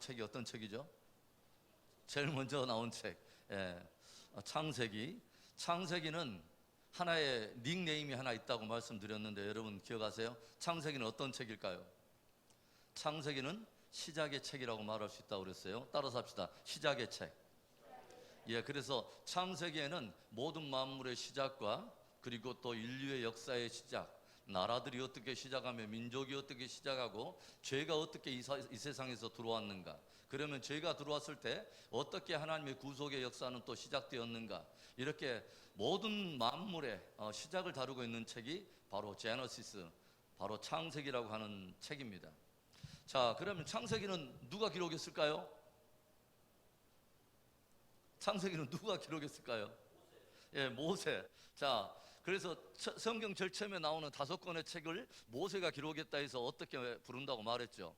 책이 어떤 책이죠? 제일 먼저 나온 책, 예, 창세기. 창세기는 하나의 닉네임이 하나 있다고 말씀드렸는데 여러분 기억하세요? 창세기는 어떤 책일까요? 창세기는 시작의 책이라고 말할 수 있다고 그랬어요. 따라서 합시다. 시작의 책. 예, 그래서 창세기에는 모든 만물의 시작과 그리고 또 인류의 역사의 시작, 나라들이 어떻게 시작하며 민족이 어떻게 시작하고 죄가 어떻게 이 세상에서 들어왔는가, 그러면 죄가 들어왔을 때 어떻게 하나님의 구속의 역사는 또 시작되었는가, 이렇게 모든 만물의 시작을 다루고 있는 책이 바로 제너시스, 바로 창세기라고 하는 책입니다. 자, 그러면 창세기는 누가 기록했을까요? 창세기는 누가 기록했을까요? 예, 모세. 자, 그래서 성경 제일 처음에 나오는 5권의 책을 모세가 기록했다 해서 어떻게 부른다고 말했죠?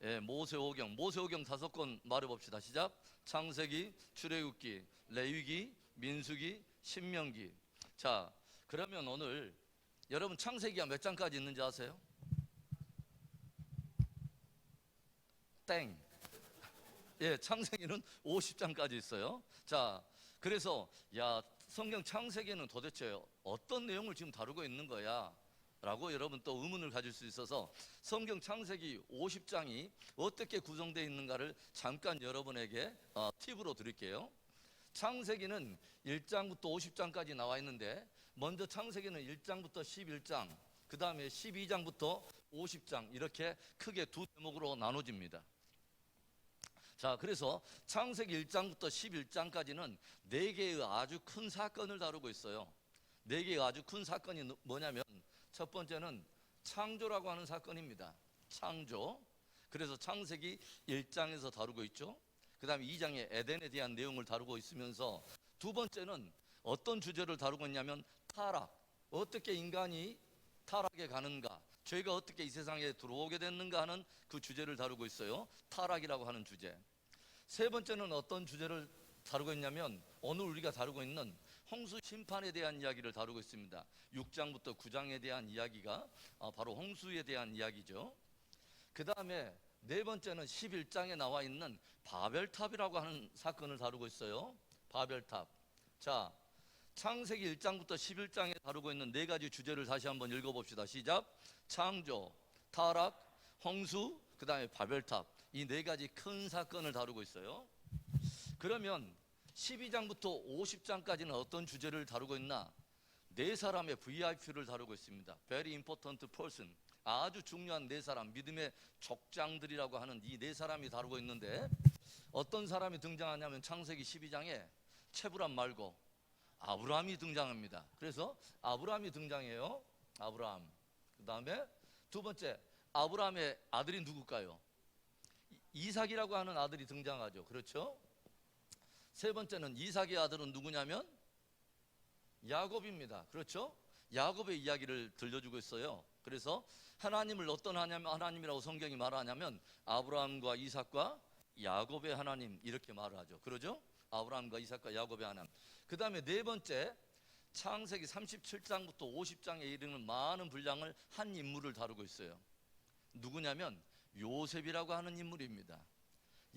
예, 모세오경. 모세오경 5권 말해봅시다. 시작. 창세기, 출애굽기, 레위기, 민수기, 신명기. 자, 그러면 오늘 여러분 창세기가 몇 장까지 있는지 아세요? 땡. 예, 창세기는 50장까지 있어요. 자, 그래서 야, 성경 창세기는 도대체 어떤 내용을 지금 다루고 있는 거야? 라고 여러분 또 의문을 가질 수 있어서 성경 창세기 50장이 어떻게 구성되어 있는가를 잠깐 여러분에게 팁으로 드릴게요. 창세기는 1장부터 50장까지 나와 있는데 먼저 창세기는 1장부터 11장, 그 다음에 12장부터 50장 이렇게 크게 두 대목으로 나눠집니다. 자, 그래서 창세기 1장부터 11장까지는 4개의 아주 큰 사건을 다루고 있어요. 4개의 아주 큰 사건이 뭐냐면 첫 번째는 창조라고 하는 사건입니다. 창조. 그래서 창세기 1장에서 다루고 있죠. 그 다음에 2장에 에덴에 대한 내용을 다루고 있으면서 두 번째는 어떤 주제를 다루고 있냐면 타락. 어떻게 인간이 타락에 가는가, 죄가 어떻게 이 세상에 들어오게 됐는가 하는 그 주제를 다루고 있어요. 타락이라고 하는 주제. 세 번째는 어떤 주제를 다루고 있냐면 오늘 우리가 다루고 있는 홍수 심판에 대한 이야기를 다루고 있습니다. 6장부터 9장에 대한 이야기가 바로 홍수에 대한 이야기죠. 그 다음에 네 번째는 11장에 나와 있는 바벨탑이라고 하는 사건을 다루고 있어요. 바벨탑. 자, 창세기 1장부터 11장에 다루고 있는 4가지 주제를 다시 한번 읽어봅시다. 시작. 창조, 타락, 홍수, 그 다음에 바벨탑. 이 4가지 큰 사건을 다루고 있어요. 그러면 12장부터 50장까지는 어떤 주제를 다루고 있나? 4사람의 VIP를 다루고 있습니다. Very important person. 아주 중요한 4사람, 믿음의 족장들이라고 하는 이 4사람이 다루고 있는데 어떤 사람이 등장하냐면 창세기 12장에 체브람 말고 아브라함이 등장합니다. 그래서 아브라함이 등장해요. 아브라함. 그 다음에 두 번째, 아브라함의 아들이 누굴까요? 이삭이라고 하는 아들이 등장하죠. 그렇죠? 세 번째는 이삭의 아들은 누구냐면 야곱입니다. 그렇죠? 야곱의 이야기를 들려주고 있어요. 그래서 하나님을 어떤 하나님이라고 성경이 말하냐면 아브라함과 이삭과 야곱의 하나님 이렇게 말을 하죠. 그러죠? 아브라함과 이삭과 야곱의 하나님. 그 다음에 네 번째, 창세기 37장부터 50장에 이르는 많은 분량을 한 인물을 다루고 있어요. 누구냐면 요셉이라고 하는 인물입니다.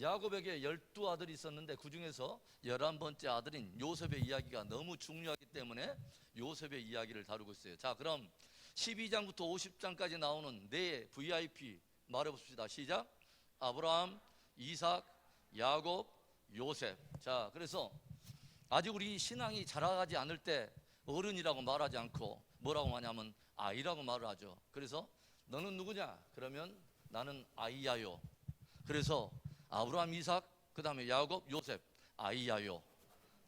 야곱에게 12아들이 있었는데 그 중에서 11번째 아들인 요셉의 이야기가 너무 중요하기 때문에 요셉의 이야기를 다루고 있어요. 자, 그럼 12장부터 50장까지 나오는 네 VIP 말해봅시다. 시작. 아브라함, 이삭, 야곱, 요셉. 자, 그래서 아직 우리 신앙이 자라가지 않을 때 어른이라고 말하지 않고 뭐라고 하냐면 아이라고 말을 하죠. 그래서 너는 누구냐? 그러면 나는 아이야요. 그래서 아브라함, 이삭, 그 다음에 야곱, 요셉, 아이야요.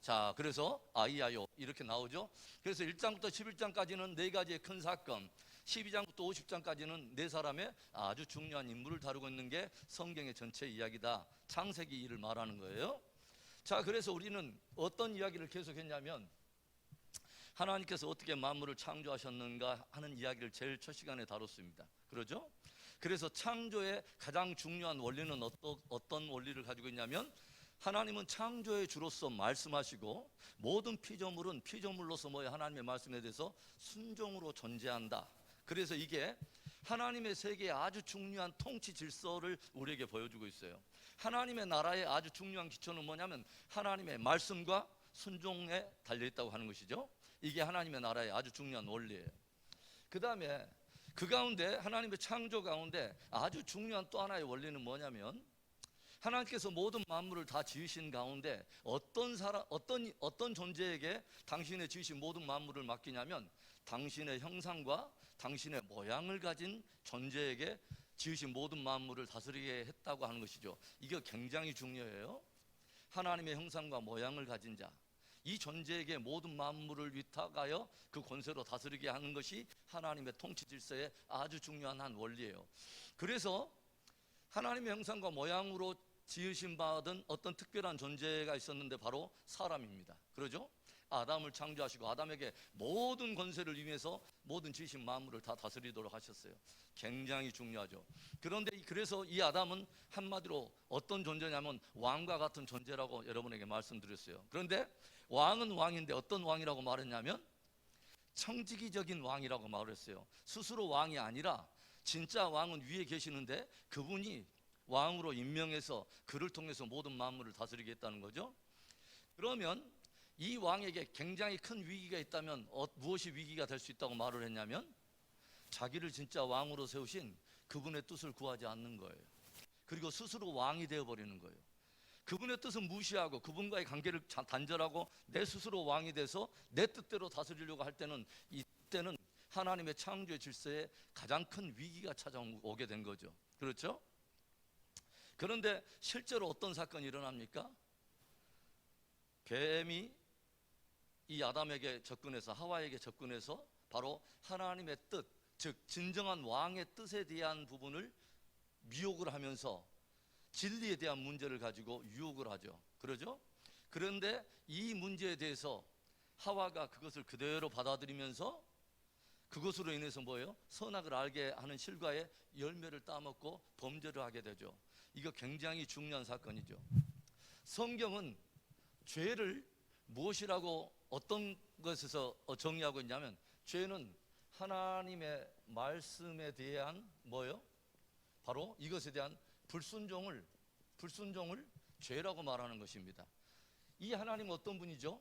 자, 그래서 아이야요 이렇게 나오죠. 그래서 1장부터 11장까지는 4가지의 큰 사건, 12장부터 50장까지는 4사람의 아주 중요한 인물을 다루고 있는 게 성경의 전체 이야기다. 창세기 일을 말하는 거예요. 자, 그래서 우리는 어떤 이야기를 계속했냐면 하나님께서 어떻게 만물을 창조하셨는가 하는 이야기를 제일 첫 시간에 다뤘습니다. 그러죠? 그래서 창조의 가장 중요한 원리는 어떤 원리를 가지고 있냐면 하나님은 창조의 주로서 말씀하시고 모든 피조물은 피조물로서 하나님의 말씀에 대해서 순종으로 존재한다. 그래서 이게 하나님의 세계의 아주 중요한 통치 질서를 우리에게 보여주고 있어요. 하나님의 나라의 아주 중요한 기초는 뭐냐면 하나님의 말씀과 순종에 달려있다고 하는 것이죠. 이게 하나님의 나라의 아주 중요한 원리예요. 그 다음에 그 가운데 하나님의 창조 가운데 아주 중요한 또 하나의 원리는 뭐냐면 하나님께서 모든 만물을 다 지으신 가운데 어떤 존재에게 당신의 지으신 모든 만물을 맡기냐면 당신의 형상과 당신의 모양을 가진 존재에게 지으신 모든 만물을 다스리게 했다고 하는 것이죠. 이게 굉장히 중요해요. 하나님의 형상과 모양을 가진 자, 이 존재에게 모든 만물을 위탁하여 그 권세로 다스리게 하는 것이 하나님의 통치 질서의 아주 중요한 한 원리예요. 그래서 하나님의 형상과 모양으로 지으신 받은 어떤 특별한 존재가 있었는데 바로 사람입니다. 그러죠? 아담을 창조하시고 아담에게 모든 권세를 위해서 모든 지으신 만물을 다 다스리도록 하셨어요. 굉장히 중요하죠. 그런데 그래서 이 아담은 한마디로 어떤 존재냐면 왕과 같은 존재라고 여러분에게 말씀드렸어요. 그런데 왕은 왕인데 어떤 왕이라고 말했냐면 청지기적인 왕이라고 말을 했어요. 스스로 왕이 아니라 진짜 왕은 위에 계시는데 그분이 왕으로 임명해서 그를 통해서 모든 만물을 다스리게 했다는 거죠. 그러면 이 왕에게 굉장히 큰 위기가 있다면 무엇이 위기가 될 수 있다고 말을 했냐면 자기를 진짜 왕으로 세우신 그분의 뜻을 구하지 않는 거예요. 그리고 스스로 왕이 되어버리는 거예요. 그분의 뜻은 무시하고 그분과의 관계를 단절하고 내 스스로 왕이 돼서 내 뜻대로 다스리려고 할 때는 이때는 하나님의 창조의 질서에 가장 큰 위기가 찾아오게 된 거죠. 그렇죠? 그런데 실제로 어떤 사건이 일어납니까? 뱀이 이 아담에게 접근해서 하와에게 접근해서 바로 하나님의 뜻, 즉 진정한 왕의 뜻에 대한 부분을 미혹을 하면서 진리에 대한 문제를 가지고 유혹을 하죠. 그러죠? 그런데 이 문제에 대해서 하와가 그것을 그대로 받아들이면서 그것으로 인해서 뭐예요? 선악을 알게 하는 실과의 열매를 따먹고 범죄를 하게 되죠. 이거 굉장히 중요한 사건이죠. 성경은 죄를 무엇이라고 어떤 것에서 정의하고 있냐면 죄는 하나님의 말씀에 대한 뭐예요? 바로 이것에 대한 불순종을 죄라고 말하는 것입니다. 이 하나님은 어떤 분이죠?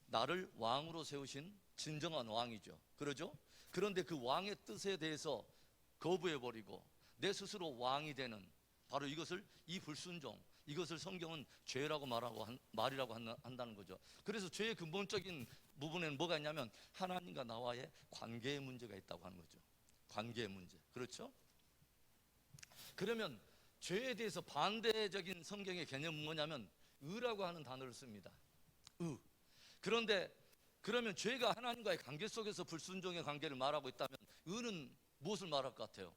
나를 왕으로 세우신 진정한 왕이죠. 그러죠? 그런데 그 왕의 뜻에 대해서 거부해버리고 내 스스로 왕이 되는 바로 이 불순종, 이것을 성경은 죄라고 말이라고 한다는 거죠. 그래서 죄의 근본적인 부분에는 뭐가 있냐면 하나님과 나와의 관계의 문제가 있다고 하는 거죠. 관계의 문제. 그렇죠? 그러면 죄에 대해서 반대적인 성경의 개념은 뭐냐면 의라고 하는 단어를 씁니다. 의. 그런데 그러면 죄가 하나님과의 관계 속에서 불순종의 관계를 말하고 있다면 의는 무엇을 말할 것 같아요?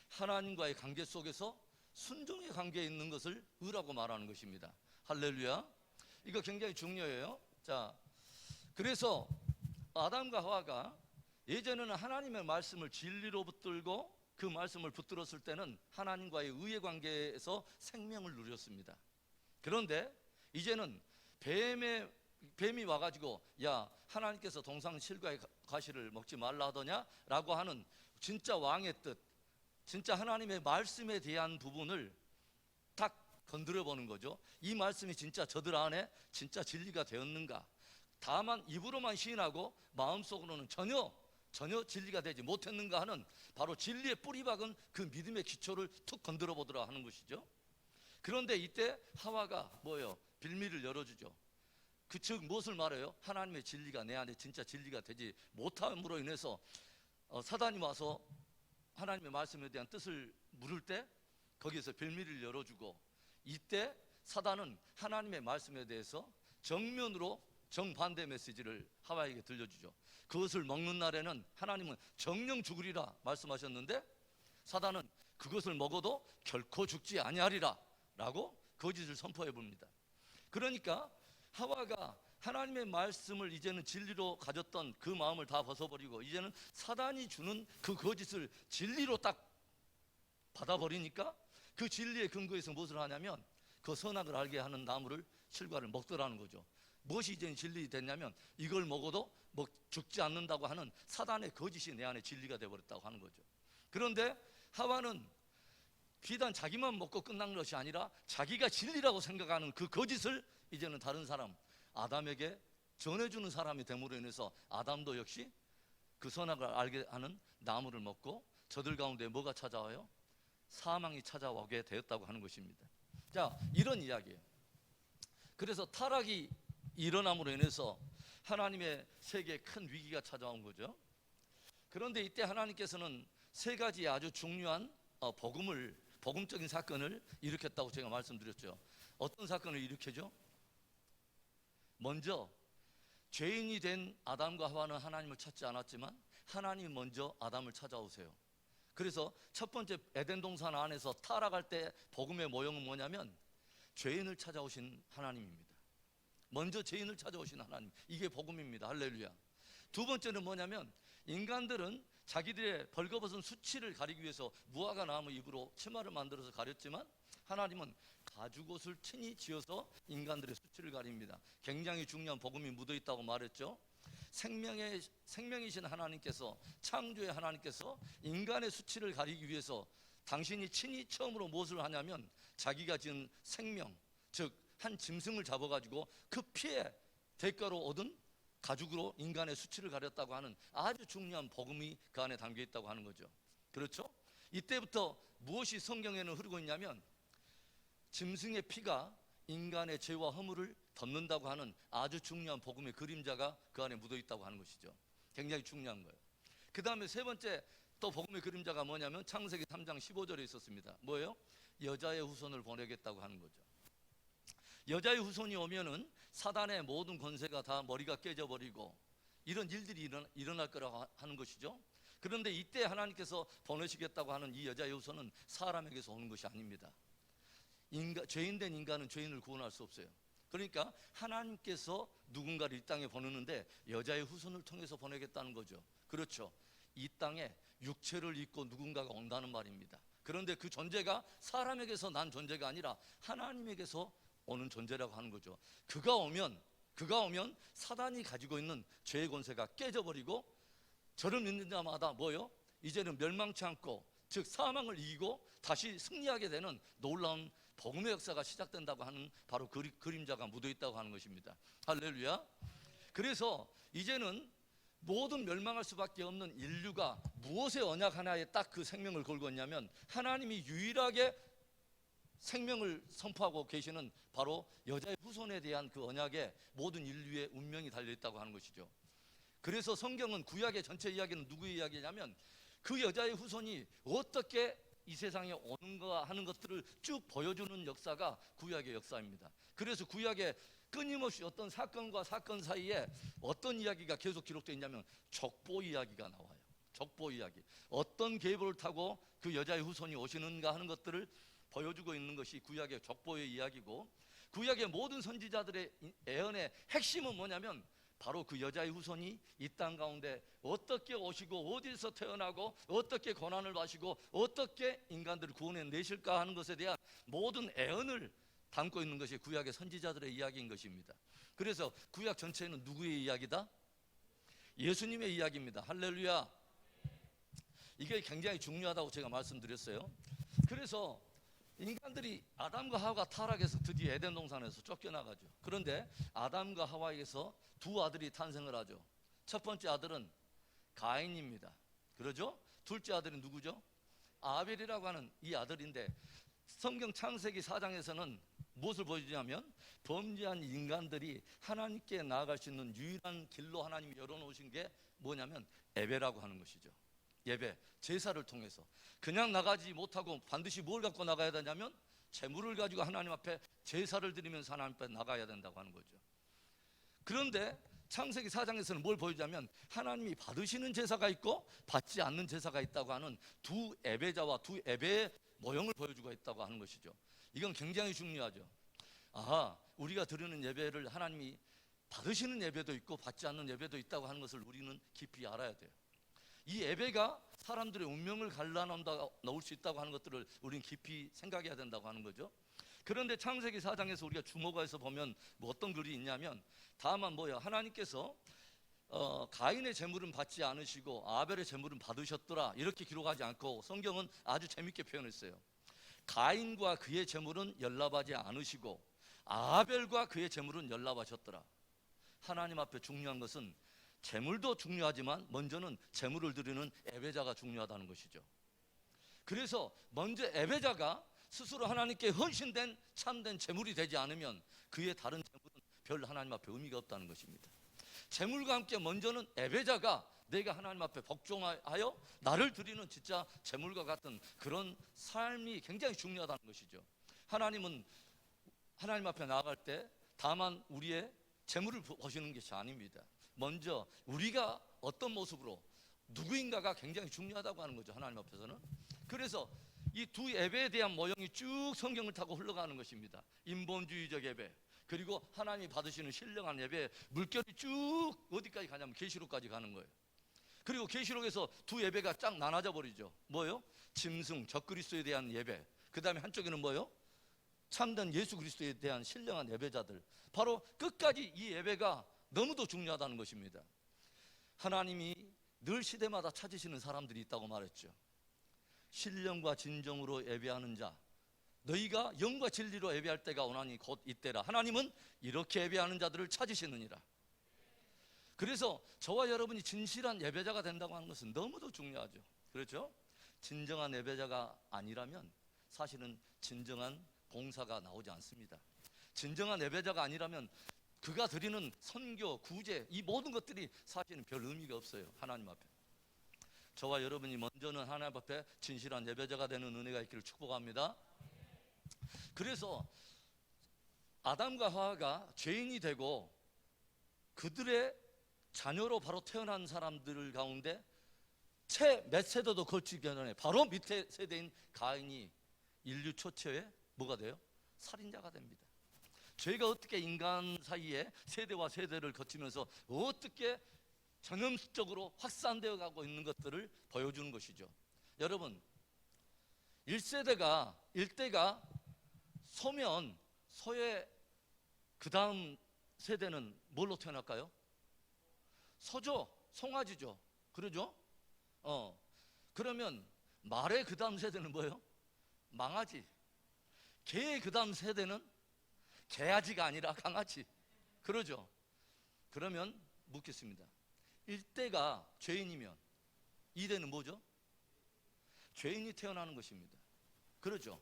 하나님과의 관계 속에서 순종의 관계에 있는 것을 의라고 말하는 것입니다. 할렐루야. 이거 굉장히 중요해요. 자, 그래서 아담과 하와가 예전에는 하나님의 말씀을 진리로 붙들고 그 말씀을 붙들었을 때는 하나님과의 의의 관계에서 생명을 누렸습니다. 그런데 이제는 뱀이 와가지고 야, 하나님께서 동상 실과의 과실을 먹지 말라 하더냐? 라고 하는 진짜 왕의 뜻, 진짜 하나님의 말씀에 대한 부분을 딱 건드려 보는 거죠. 이 말씀이 진짜 저들 안에 진짜 진리가 되었는가? 다만 입으로만 시인하고 마음속으로는 전혀 진리가 되지 못했는가 하는 바로 진리의 뿌리박은 그 믿음의 기초를 툭 건드려 보더라 하는 것이죠. 그런데 이때 하와가 뭐예요? 빌미를 열어주죠. 즉 무엇을 말해요? 하나님의 진리가 내 안에 진짜 진리가 되지 못함으로 인해서 사단이 와서 하나님의 말씀에 대한 뜻을 물을 때 거기에서 빌미를 열어주고 이때 사단은 하나님의 말씀에 대해서 정면으로 정반대 메시지를 하와에게 들려주죠. 그것을 먹는 날에는 하나님은 정령 죽으리라 말씀하셨는데 사단은 그것을 먹어도 결코 죽지 아니하리라 라고 거짓을 선포해 봅니다. 그러니까 하와가 하나님의 말씀을 이제는 진리로 가졌던 그 마음을 다 벗어버리고 이제는 사단이 주는 그 거짓을 진리로 딱 받아버리니까 그 진리의 근거에서 무엇을 하냐면 그 선악을 알게 하는 나무를 실과를 먹더라는 거죠. 무엇이 이제 진리 됐냐면 이걸 먹어도 죽지 않는다고 하는 사단의 거짓이 내 안에 진리가 되어버렸다고 하는 거죠. 그런데 하와는 비단 자기만 먹고 끝난 것이 아니라 자기가 진리라고 생각하는 그 거짓을 이제는 다른 사람, 아담에게 전해주는 사람이 됨으로 인해서 아담도 역시 그 선악을 알게 하는 나무를 먹고 저들 가운데 뭐가 찾아와요? 사망이 찾아오게 되었다고 하는 것입니다. 자, 이런 이야기예요. 그래서 타락이 일어남으로 인해서 하나님의 세계에 큰 위기가 찾아온 거죠. 그런데 이때 하나님께서는 세 가지 아주 중요한 복음적인 사건을 일으켰다고 제가 말씀드렸죠. 어떤 사건을 일으켜죠? 먼저 죄인이 된 아담과 하와는 하나님을 찾지 않았지만 하나님이 먼저 아담을 찾아오세요. 그래서 첫 번째 에덴 동산 안에서 타락할 때 복음의 모형은 뭐냐면 죄인을 찾아오신 하나님입니다. 먼저 죄인을 찾아오신 하나님, 이게 복음입니다. 할렐루야. 두 번째는 뭐냐면 인간들은 자기들의 벌거벗은 수치를 가리기 위해서 무화과 나무 잎으로 치마를 만들어서 가렸지만 하나님은 가죽옷을 친히 지어서 인간들의 수치를 가립니다. 굉장히 중요한 복음이 묻어있다고 말했죠. 생명이신 하나님께서, 창조의 하나님께서 인간의 수치를 가리기 위해서 당신이 친히 처음으로 무엇을 하냐면 자기가 지은 생명, 즉 한 짐승을 잡아가지고 그 피의 대가로 얻은 가죽으로 인간의 수치를 가렸다고 하는 아주 중요한 복음이 그 안에 담겨 있다고 하는 거죠. 그렇죠? 이때부터 무엇이 성경에는 흐르고 있냐면 짐승의 피가 인간의 죄와 허물을 덮는다고 하는 아주 중요한 복음의 그림자가 그 안에 묻어 있다고 하는 것이죠. 굉장히 중요한 거예요. 그 다음에 세 번째 또 복음의 그림자가 뭐냐면 창세기 3장 15절에 있었습니다. 뭐예요? 여자의 후손을 보내겠다고 하는 거죠. 여자의 후손이 오면은 사단의 모든 권세가 다 머리가 깨져버리고 이런 일들이 일어날 거라고 하는 것이죠. 그런데 이때 하나님께서 보내시겠다고 하는 이 여자의 후손은 사람에게서 오는 것이 아닙니다. 죄인된 인간은 죄인을 구원할 수 없어요. 그러니까 하나님께서 누군가를 이 땅에 보내는데 여자의 후손을 통해서 보내겠다는 거죠. 그렇죠. 이 땅에 육체를 입고 누군가가 온다는 말입니다. 그런데 그 존재가 사람에게서 난 존재가 아니라 하나님에게서 오는 존재라고 하는 거죠. 그가 오면 사단이 가지고 있는 죄의 권세가 깨져버리고 저를 믿는 자마다 뭐요? 이제는 멸망치 않고 즉 사망을 이기고 다시 승리하게 되는 놀라운 복음의 역사가 시작된다고 하는 바로 그림자가 묻어있다고 하는 것입니다. 할렐루야. 그래서 이제는 모든 멸망할 수밖에 없는 인류가 무엇의 언약 하나에 딱 그 생명을 걸고 있냐면 하나님이 유일하게 생명을 선포하고 계시는 바로 여자의 후손에 대한 그 언약에 모든 인류의 운명이 달려있다고 하는 것이죠. 그래서 성경은 구약의 전체 이야기는 누구의 이야기냐면 그 여자의 후손이 어떻게 이 세상에 오는가 하는 것들을 쭉 보여주는 역사가 구약의 역사입니다. 그래서 구약에 끊임없이 어떤 사건과 사건 사이에 어떤 이야기가 계속 기록되어 있냐면 족보 이야기가 나와요. 족보 이야기. 어떤 계보를 타고 그 여자의 후손이 오시는가 하는 것들을 보여주고 있는 것이 구약의 족보의 이야기고, 구약의 모든 선지자들의 예언의 핵심은 뭐냐면 바로 그 여자의 후손이 이 땅 가운데 어떻게 오시고 어디서 태어나고 어떻게 고난을 마시고 어떻게 인간들을 구원해 내실까 하는 것에 대한 모든 예언을 담고 있는 것이 구약의 선지자들의 이야기인 것입니다. 그래서 구약 전체는 누구의 이야기다? 예수님의 이야기입니다. 할렐루야. 이게 굉장히 중요하다고 제가 말씀드렸어요. 그래서 인간들이 아담과 하와가 타락해서 드디어 에덴 동산에서 쫓겨나가죠. 그런데 아담과 하와에게서 두 아들이 탄생을 하죠. 첫 번째 아들은 가인입니다. 그러죠? 둘째 아들은 누구죠? 아벨이라고 하는 이 아들인데 성경 창세기 4장에서는 무엇을 보여주냐면 범죄한 인간들이 하나님께 나아갈 수 있는 유일한 길로 하나님이 열어놓으신 게 뭐냐면 예배라고 하는 것이죠. 예배, 제사를 통해서 그냥 나가지 못하고 반드시 뭘 갖고 나가야 되냐면 제물을 가지고 하나님 앞에 제사를 드리면서 하나님 앞에 나가야 된다고 하는 거죠. 그런데 창세기 4장에서는 뭘 보여주냐면 하나님이 받으시는 제사가 있고 받지 않는 제사가 있다고 하는 두 예배자와 두 예배의 모형을 보여주고 있다고 하는 것이죠. 이건 굉장히 중요하죠. 아하, 우리가 드리는 예배를 하나님이 받으시는 예배도 있고 받지 않는 예배도 있다고 하는 것을 우리는 깊이 알아야 돼요. 이 예배가 사람들의 운명을 갈라놓을 수 있다고 하는 것들을 우리는 깊이 생각해야 된다고 하는 거죠. 그런데 창세기 4장에서 우리가 주목해서 보면 뭐 어떤 글이 있냐면 다만 뭐야, 하나님께서 가인의 제물은 받지 않으시고 아벨의 제물은 받으셨더라 이렇게 기록하지 않고 성경은 아주 재밌게 표현했어요. 가인과 그의 재물은 연락하지 않으시고 아벨과 그의 재물은 연락하셨더라. 하나님 앞에 중요한 것은 재물도 중요하지만 먼저는 재물을 드리는 예배자가 중요하다는 것이죠. 그래서 먼저 예배자가 스스로 하나님께 헌신된 참된 재물이 되지 않으면 그의 다른 재물은 별 하나님 앞에 의미가 없다는 것입니다. 재물과 함께 먼저는 예배자가 내가 하나님 앞에 복종하여 나를 드리는 진짜 재물과 같은 그런 삶이 굉장히 중요하다는 것이죠. 하나님은 하나님 앞에 나아갈 때 다만 우리의 재물을 보시는 것이 아닙니다. 먼저 우리가 어떤 모습으로 누구인가가 굉장히 중요하다고 하는 거죠, 하나님 앞에서는. 그래서 이 두 예배에 대한 모형이 쭉 성경을 타고 흘러가는 것입니다. 인본주의적 예배, 그리고 하나님이 받으시는 신령한 예배, 물결이 쭉 어디까지 가냐면 계시록까지 가는 거예요. 그리고 계시록에서 두 예배가 쫙 나눠져 버리죠. 뭐요? 짐승 적그리스도에 대한 예배, 그 다음에 한쪽에는 뭐요? 참된 예수 그리스도에 대한 신령한 예배자들. 바로 끝까지 이 예배가 너무도 중요하다는 것입니다. 하나님이 늘 시대마다 찾으시는 사람들이 있다고 말했죠. 신령과 진정으로 예배하는 자, 너희가 영과 진리로 예배할 때가 오나니 곧 이때라. 하나님은 이렇게 예배하는 자들을 찾으시느니라. 그래서 저와 여러분이 진실한 예배자가 된다고 하는 것은 너무도 중요하죠. 그렇죠? 진정한 예배자가 아니라면 사실은 진정한 봉사가 나오지 않습니다. 진정한 예배자가 아니라면 그가 드리는 선교, 구제, 이 모든 것들이 사실은 별 의미가 없어요, 하나님 앞에. 저와 여러분이 먼저는 하나님 앞에 진실한 예배자가 되는 은혜가 있기를 축복합니다. 그래서 아담과 하와가 죄인이 되고 그들의 자녀로 바로 태어난 사람들 가운데 채 몇 세대도 걸치기 전에 바로 밑에 세대인 가인이 인류 초체의 뭐가 돼요? 살인자가 됩니다. 죄가 어떻게 인간 사이에 세대와 세대를 거치면서 어떻게 전염적으로 확산되어 가고 있는 것들을 보여주는 것이죠. 여러분, 1대가 소면 소의 그 다음 세대는 뭘로 태어날까요? 소죠, 송아지죠. 그러죠? 그러면 말의 그 다음 세대는 뭐예요? 망아지. 개의 그 다음 세대는 개아지가 아니라 강아지. 그러죠? 그러면 묻겠습니다. 1대가 죄인이면 2대는 뭐죠? 죄인이 태어나는 것입니다. 그러죠?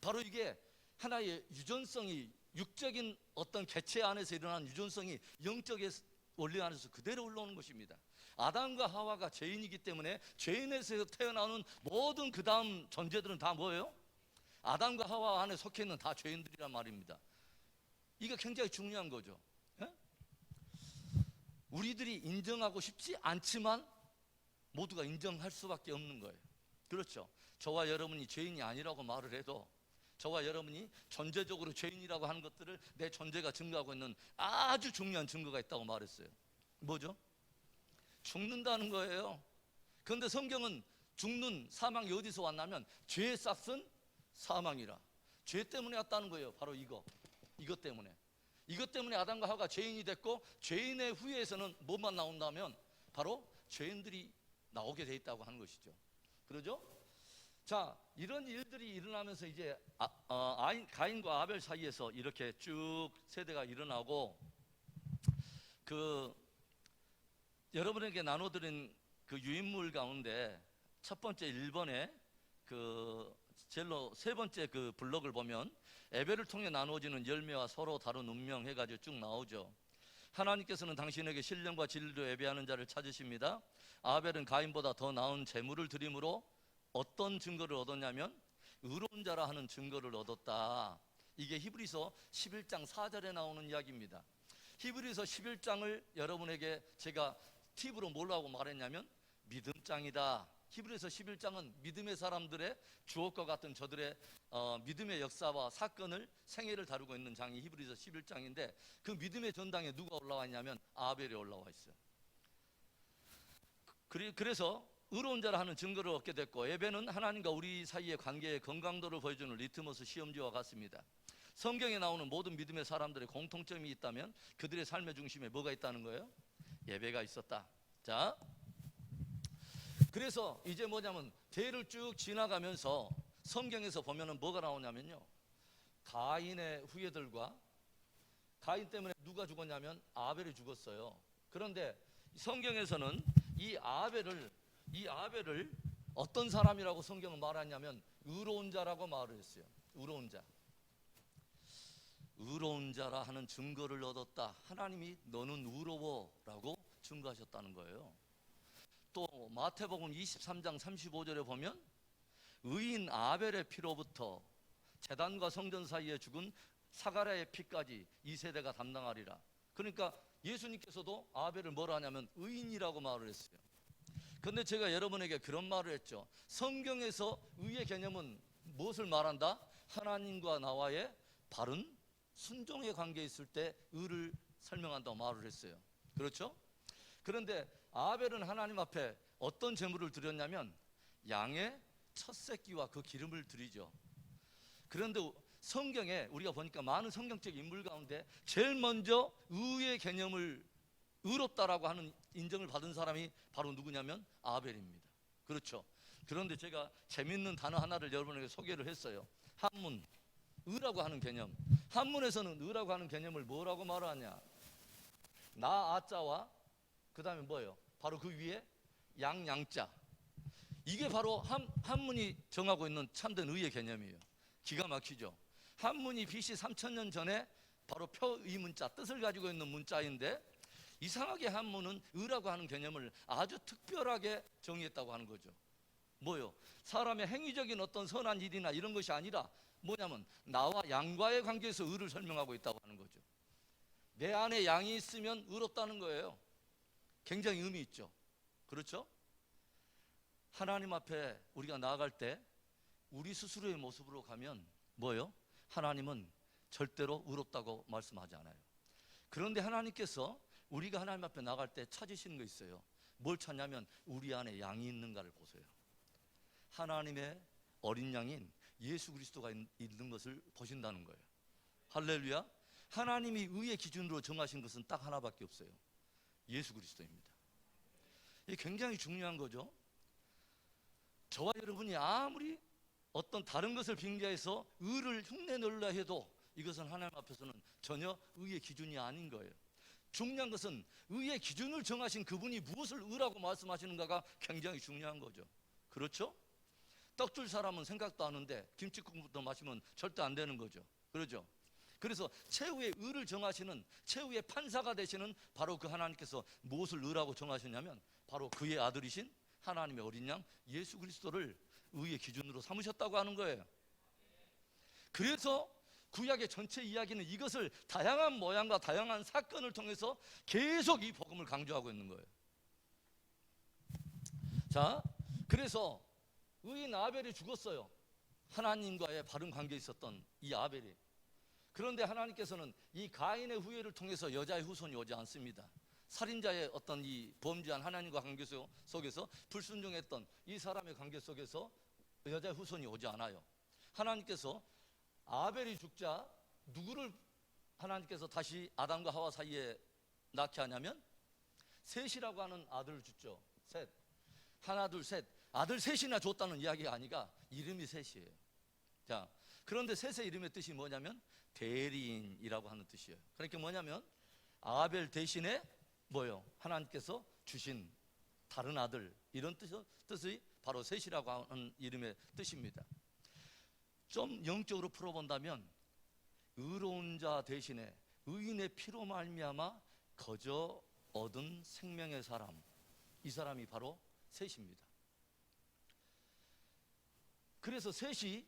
바로 이게 하나의 유전성이, 육적인 어떤 개체 안에서 일어난 유전성이 영적 원리 안에서 그대로 올라오는 것입니다. 아담과 하와가 죄인이기 때문에 죄인에서 태어나는 모든 그 다음 존재들은 다 뭐예요? 아담과 하와 안에 속해 있는 다 죄인들이란 말입니다. 이거 굉장히 중요한 거죠. 예? 우리들이 인정하고 싶지 않지만 모두가 인정할 수밖에 없는 거예요. 그렇죠? 저와 여러분이 죄인이 아니라고 말을 해도 저와 여러분이 존재적으로 죄인이라고 하는 것들을 내 존재가 증거하고 있는 아주 중요한 증거가 있다고 말했어요. 뭐죠? 죽는다는 거예요. 그런데 성경은 죽는 사망이 어디서 왔냐면 죄의 싹은 사망이라. 죄 때문에 왔다는 거예요. 바로 이것 때문에 아담과 하와가 죄인이 됐고, 죄인의 후예에서는 뭐만 나온다면 바로 죄인들이 나오게 돼 있다고 하는 것이죠. 그러죠? 자, 이런 일들이 일어나면서 이제 가인과 아벨 사이에서 이렇게 쭉 세대가 일어나고, 여러분에게 나눠드린 그 유인물 가운데 첫 번째 1번에 젤로 세 번째 그 블럭을 보면 예배를 통해 나누어지는 열매와 서로 다른 운명 해가지고 쭉 나오죠. 하나님께서는 당신에게 신령과 진리로 예배하는 자를 찾으십니다. 아벨은 가인보다 더 나은 제물을 드림으로 어떤 증거를 얻었냐면 의로운 자라 하는 증거를 얻었다. 이게 히브리서 11장 4절에 나오는 이야기입니다. 히브리서 11장을 여러분에게 제가 팁으로 뭐라고 말했냐면 믿음장이다. 히브리서 11장은 믿음의 사람들의 주옥과 같은 저들의 믿음의 역사와 사건을, 생애를 다루고 있는 장이 히브리서 11장인데, 그 믿음의 전당에 누가 올라와 있냐면 아벨이 올라와 있어요. 그래서 의로운 자라 하는 증거를 얻게 됐고, 예배는 하나님과 우리 사이의 관계의 건강도를 보여주는 리트머스 시험지와 같습니다. 성경에 나오는 모든 믿음의 사람들의 공통점이 있다면 그들의 삶의 중심에 뭐가 있다는 거예요? 예배가 있었다. 자, 그래서 이제 뭐냐면 대를 쭉 지나가면서 성경에서 보면은 뭐가 나오냐면요, 가인의 후예들과, 가인 때문에 누가 죽었냐면 아벨이 죽었어요. 그런데 성경에서는 이 아벨을 어떤 사람이라고 성경은 말하냐면 의로운 자라고 말을 했어요. 의로운 자. 의로운 자라 하는 증거를 얻었다. 하나님이 너는 의로워라고 증거하셨다는 거예요. 또 마태복음 23장 35절에 보면 의인 아벨의 피로부터 제단과 성전 사이에 죽은 사가랴의 피까지 이 세대가 담당하리라. 그러니까 예수님께서도 아벨을 뭐라 하냐면 의인이라고 말을 했어요. 그런데 제가 여러분에게 그런 말을 했죠. 성경에서 의의 개념은 무엇을 말한다? 하나님과 나와의 바른 순종의 관계에 있을 때 의를 설명한다고 말을 했어요. 그렇죠? 그런데 아벨은 하나님 앞에 어떤 제물을 드렸냐면 양의 첫 새끼와 그 기름을 드리죠. 그런데 성경에 우리가 보니까 많은 성경적 인물 가운데 제일 먼저 의의 개념을, 의롭다라고 하는 인정을 받은 사람이 바로 누구냐면 아벨입니다. 그렇죠? 그런데 제가 재밌는 단어 하나를 여러분에게 소개를 했어요. 한문, 의라고 하는 개념. 한문에서는 의라고 하는 개념을 뭐라고 말하냐? 나 아자와 그 다음에 뭐예요? 바로 그 위에 양자. 이게 바로 한문이 정하고 있는 참된 의의 개념이에요. 기가 막히죠? 한문이 BC 3000년 전에 바로 표의 문자, 뜻을 가지고 있는 문자인데 이상하게 한문은 의라고 하는 개념을 아주 특별하게 정의했다고 하는 거죠. 뭐요? 사람의 행위적인 어떤 선한 일이나 이런 것이 아니라 뭐냐면 나와 양과의 관계에서 의를 설명하고 있다고 하는 거죠. 내 안에 양이 있으면 의롭다는 거예요. 굉장히 의미 있죠. 그렇죠? 하나님 앞에 우리가 나아갈 때 우리 스스로의 모습으로 가면 뭐예요? 하나님은 절대로 의롭다고 말씀하지 않아요. 그런데 하나님께서 우리가 하나님 앞에 나갈 때 찾으시는 거 있어요. 뭘 찾냐면 우리 안에 양이 있는가를 보세요. 하나님의 어린 양인 예수 그리스도가 있는 것을 보신다는 거예요. 할렐루야. 하나님이 의의 기준으로 정하신 것은 딱 하나밖에 없어요. 예수 그리스도입니다. 이게 굉장히 중요한 거죠. 저와 여러분이 아무리 어떤 다른 것을 빙자해서 의를 흉내내려 해도 이것은 하나님 앞에서는 전혀 의의 기준이 아닌 거예요. 중요한 것은 의의 기준을 정하신 그분이 무엇을 의라고 말씀하시는가가 굉장히 중요한 거죠. 그렇죠? 떡 줄 사람은 생각도 안 하는데 김치국부터 마시면 절대 안 되는 거죠. 그렇죠? 그래서 최후의 의를 정하시는, 최후의 판사가 되시는 바로 그 하나님께서 무엇을 의라고 정하셨냐면 바로 그의 아들이신 하나님의 어린 양 예수 그리스도를 의의 기준으로 삼으셨다고 하는 거예요. 그래서 구약의 전체 이야기는 이것을 다양한 모양과 다양한 사건을 통해서 계속 이 복음을 강조하고 있는 거예요. 자, 그래서 의인 아벨이 죽었어요. 하나님과의 바른 관계에 있었던 이 아벨이. 그런데 하나님께서는 이 가인의 후예를 통해서 여자의 후손이 오지 않습니다. 살인자의 어떤 이 범죄한 하나님과 관계 속에서 불순종했던 이 사람의 관계 속에서 여자의 후손이 오지 않아요. 하나님께서 아벨이 죽자 누구를 하나님께서 다시 아담과 하와 사이에 낳게 하냐면 셋이라고 하는 아들을 주죠. 셋. 하나 둘 셋. 아들 셋이나 줬다는 이야기가 아니라 이름이 셋이에요. 자, 그런데 셋의 이름의 뜻이 뭐냐면 대리인이라고 하는 뜻이에요. 그러니까 뭐냐면 아벨 대신에 뭐예요? 하나님께서 주신 다른 아들, 이런 뜻이 바로 셋이라고 하는 이름의 뜻입니다. 좀 영적으로 풀어본다면 의로운 자 대신에 의인의 피로 말미암아 거저 얻은 생명의 사람, 이 사람이 바로 셋입니다. 그래서 셋이